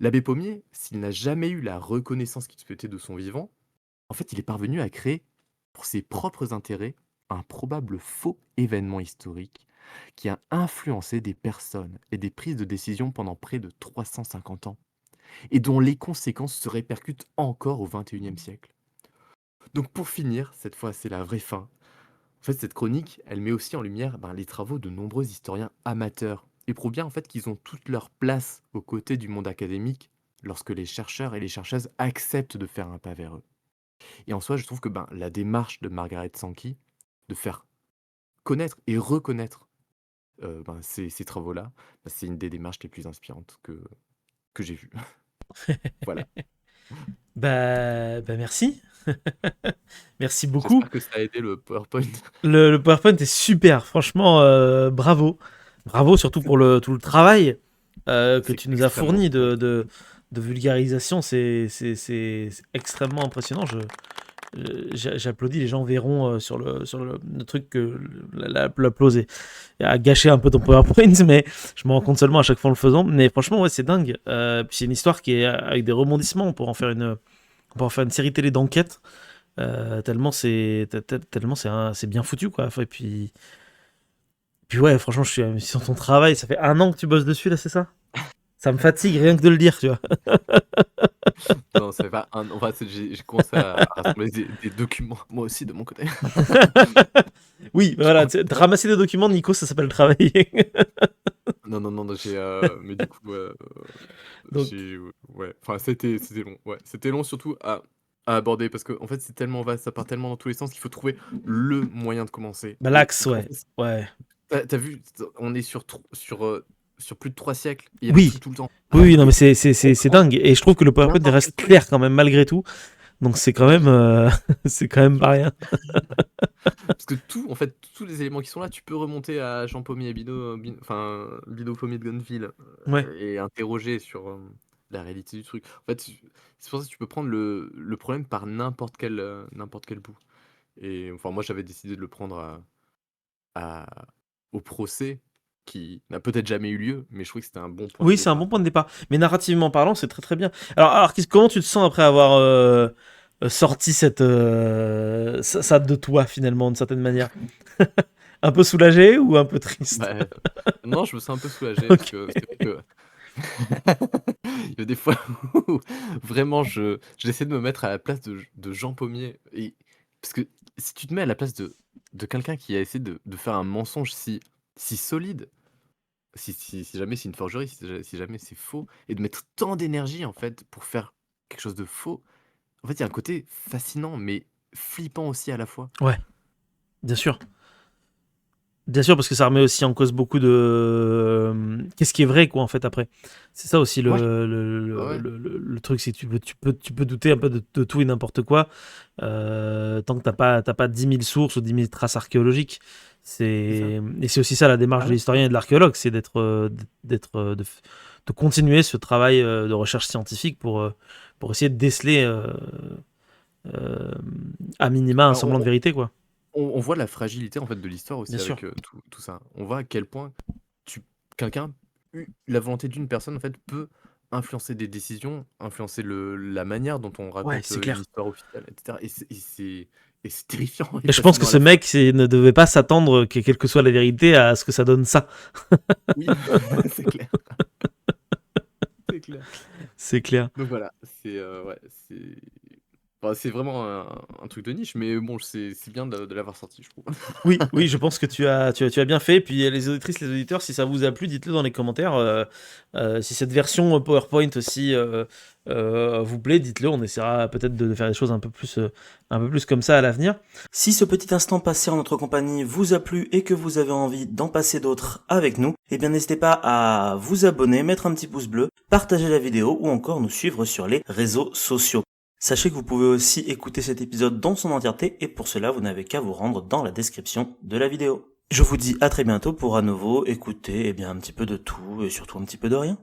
[SPEAKER 2] L'abbé Pommier, s'il n'a jamais eu la reconnaissance qu'il souhaitait de son vivant, en fait, il est parvenu à créer, pour ses propres intérêts, un probable faux événement historique qui a influencé des personnes et des prises de décision pendant près de 350 ans, et dont les conséquences se répercutent encore au XXIe siècle. Donc pour finir, cette fois c'est la vraie fin. En fait, cette chronique, elle met aussi en lumière les travaux de nombreux historiens amateurs, et prouve bien en fait qu'ils ont toute leur place aux côtés du monde académique lorsque les chercheurs et les chercheuses acceptent de faire un pas vers eux. Et en soi, je trouve que la démarche de Margaret Sankey, de faire connaître et reconnaître ces travaux-là, c'est une des démarches les plus inspirantes que j'ai vues. Voilà.
[SPEAKER 1] Bah merci. Merci beaucoup.
[SPEAKER 2] J'espère que ça a aidé le PowerPoint.
[SPEAKER 1] Le PowerPoint est super, franchement, bravo. Bravo surtout pour tout le travail que
[SPEAKER 2] C'est
[SPEAKER 1] tu nous as
[SPEAKER 2] extrêmement
[SPEAKER 1] fourni
[SPEAKER 2] complexe.
[SPEAKER 1] de vulgarisation, c'est extrêmement impressionnant. J'applaudis, les gens verront le truc que l'upload a gâché un peu ton PowerPoint, mais je me rends compte seulement à chaque fois en le faisant. Mais franchement, ouais, c'est dingue. Puis c'est une histoire qui est avec des rebondissements. On pourra en faire une série télé d'enquête. Tellement c'est bien foutu, quoi. Et puis ouais, franchement, je suis sur ton travail. Ça fait 1 an que tu bosses dessus, là, c'est ça? Ça me fatigue rien que de le dire, tu vois.
[SPEAKER 2] Non, ça fait pas un enfin, j'ai commencé à rassembler des documents, moi aussi de mon côté.
[SPEAKER 1] Oui,
[SPEAKER 2] Je
[SPEAKER 1] voilà,
[SPEAKER 2] crois
[SPEAKER 1] ramasser des documents, Nico, ça s'appelle travailler.
[SPEAKER 2] non, non, non, j'ai, mais du coup,
[SPEAKER 1] Donc,
[SPEAKER 2] ouais, enfin, c'était long, ouais. C'était long surtout à aborder parce qu'en fait, c'est tellement vaste, ça part tellement dans tous les sens qu'il faut trouver le moyen de commencer
[SPEAKER 1] bah,
[SPEAKER 2] et
[SPEAKER 1] l'axe,
[SPEAKER 2] en
[SPEAKER 1] ouais.
[SPEAKER 2] fait,
[SPEAKER 1] Ouais.
[SPEAKER 2] tu as vu, on est sur plus de 3 siècles, il y a des
[SPEAKER 1] Oui,
[SPEAKER 2] trucs tout le temps.
[SPEAKER 1] oui, oui, non, mais
[SPEAKER 2] Donc on
[SPEAKER 1] c'est
[SPEAKER 2] prend
[SPEAKER 1] dingue. Et je trouve que le PowerPoint il
[SPEAKER 2] n'importe quel
[SPEAKER 1] reste
[SPEAKER 2] truc.
[SPEAKER 1] clair quand même, malgré tout. Donc, c'est quand même, c'est quand même pas rien.
[SPEAKER 2] Parce que tout, en fait, tous les éléments qui sont là, tu peux remonter à Jean Paumier et enfin, Bino Paumier de Gonneville,
[SPEAKER 1] Ouais.
[SPEAKER 2] et interroger sur, la réalité du truc. En fait, c'est pour ça que tu peux prendre le problème par n'importe quel bout et enfin, moi, j'avais décidé de le prendre à au procès qui n'a peut-être jamais eu lieu, mais je trouvais que c'était un bon point de
[SPEAKER 1] Oui, c'est un bon
[SPEAKER 2] départ.
[SPEAKER 1] point de départ. Mais narrativement parlant, c'est très très bien. Alors comment tu te sens après avoir sorti ça de toi, finalement, d'une certaine manière? Un peu soulagé ou un peu triste?
[SPEAKER 2] Bah, non, je me sens un peu soulagé parce
[SPEAKER 1] Ok.
[SPEAKER 2] que c'est vrai que il y a des fois où vraiment j'essaie de me mettre à la place de Jean Paumier et parce que si tu te mets à la place de quelqu'un qui a essayé de faire un mensonge si solide, si jamais c'est une forgerie, si jamais c'est faux et de mettre tant d'énergie, en fait, pour faire quelque chose de faux, en fait, il y a un côté fascinant mais flippant aussi à la fois.
[SPEAKER 1] Ouais, bien sûr. Bien sûr, parce que ça remet aussi en cause beaucoup qu'est-ce qui est vrai, quoi, en fait, après. C'est ça aussi
[SPEAKER 2] Ouais,
[SPEAKER 1] le,
[SPEAKER 2] ouais,
[SPEAKER 1] le, le- le truc, c'est que tu peux douter un peu de tout et n'importe quoi, tant que t'as pas 10 000 sources ou 10 000 traces archéologiques.
[SPEAKER 2] c'est ça.
[SPEAKER 1] Et c'est aussi ça la démarche
[SPEAKER 2] Ah
[SPEAKER 1] de
[SPEAKER 2] ouais,
[SPEAKER 1] l'historien et de l'archéologue, c'est de continuer ce travail de recherche scientifique pour essayer de déceler euh, à minima un
[SPEAKER 2] bah,
[SPEAKER 1] semblant de vérité, quoi.
[SPEAKER 2] on voit la fragilité, en fait, de l'histoire
[SPEAKER 1] Bien
[SPEAKER 2] aussi
[SPEAKER 1] sûr.
[SPEAKER 2] avec, tout ça. On voit à quel point tu quelqu'un la volonté d'une personne, en fait, peut influencer des décisions, influencer la manière dont on
[SPEAKER 1] Ouais,
[SPEAKER 2] raconte,
[SPEAKER 1] c'est
[SPEAKER 2] une
[SPEAKER 1] clair.
[SPEAKER 2] histoire officielle et cetera et c'est terrifiant et
[SPEAKER 1] Et je pense que
[SPEAKER 2] fascinant à
[SPEAKER 1] ce
[SPEAKER 2] la fois.
[SPEAKER 1] mec ne devait pas s'attendre que, quelle que soit la vérité, à ce que ça donne ça.
[SPEAKER 2] Oui, c'est clair, c'est clair.
[SPEAKER 1] C'est clair.
[SPEAKER 2] Donc voilà, ouais, c'est vraiment un truc de niche, mais bon, c'est bien de l'avoir sorti, je trouve.
[SPEAKER 1] Oui, oui, je pense que tu as bien fait. Puis les auditrices, les auditeurs, si ça vous a plu, dites-le dans les commentaires. Si cette version PowerPoint aussi vous plaît, dites-le. On essaiera peut-être de faire des choses un peu plus comme ça à l'avenir. Si ce petit instant passé en notre compagnie vous a plu et que vous avez envie d'en passer d'autres avec nous, eh bien n'hésitez pas à vous abonner, mettre un petit pouce bleu, partager la vidéo ou encore nous suivre sur les réseaux sociaux. Sachez que vous pouvez aussi écouter cet épisode dans son entièreté et pour cela vous n'avez qu'à vous rendre dans la description de la vidéo. Je vous dis à très bientôt pour à nouveau écouter un petit peu de tout et surtout un petit peu de rien.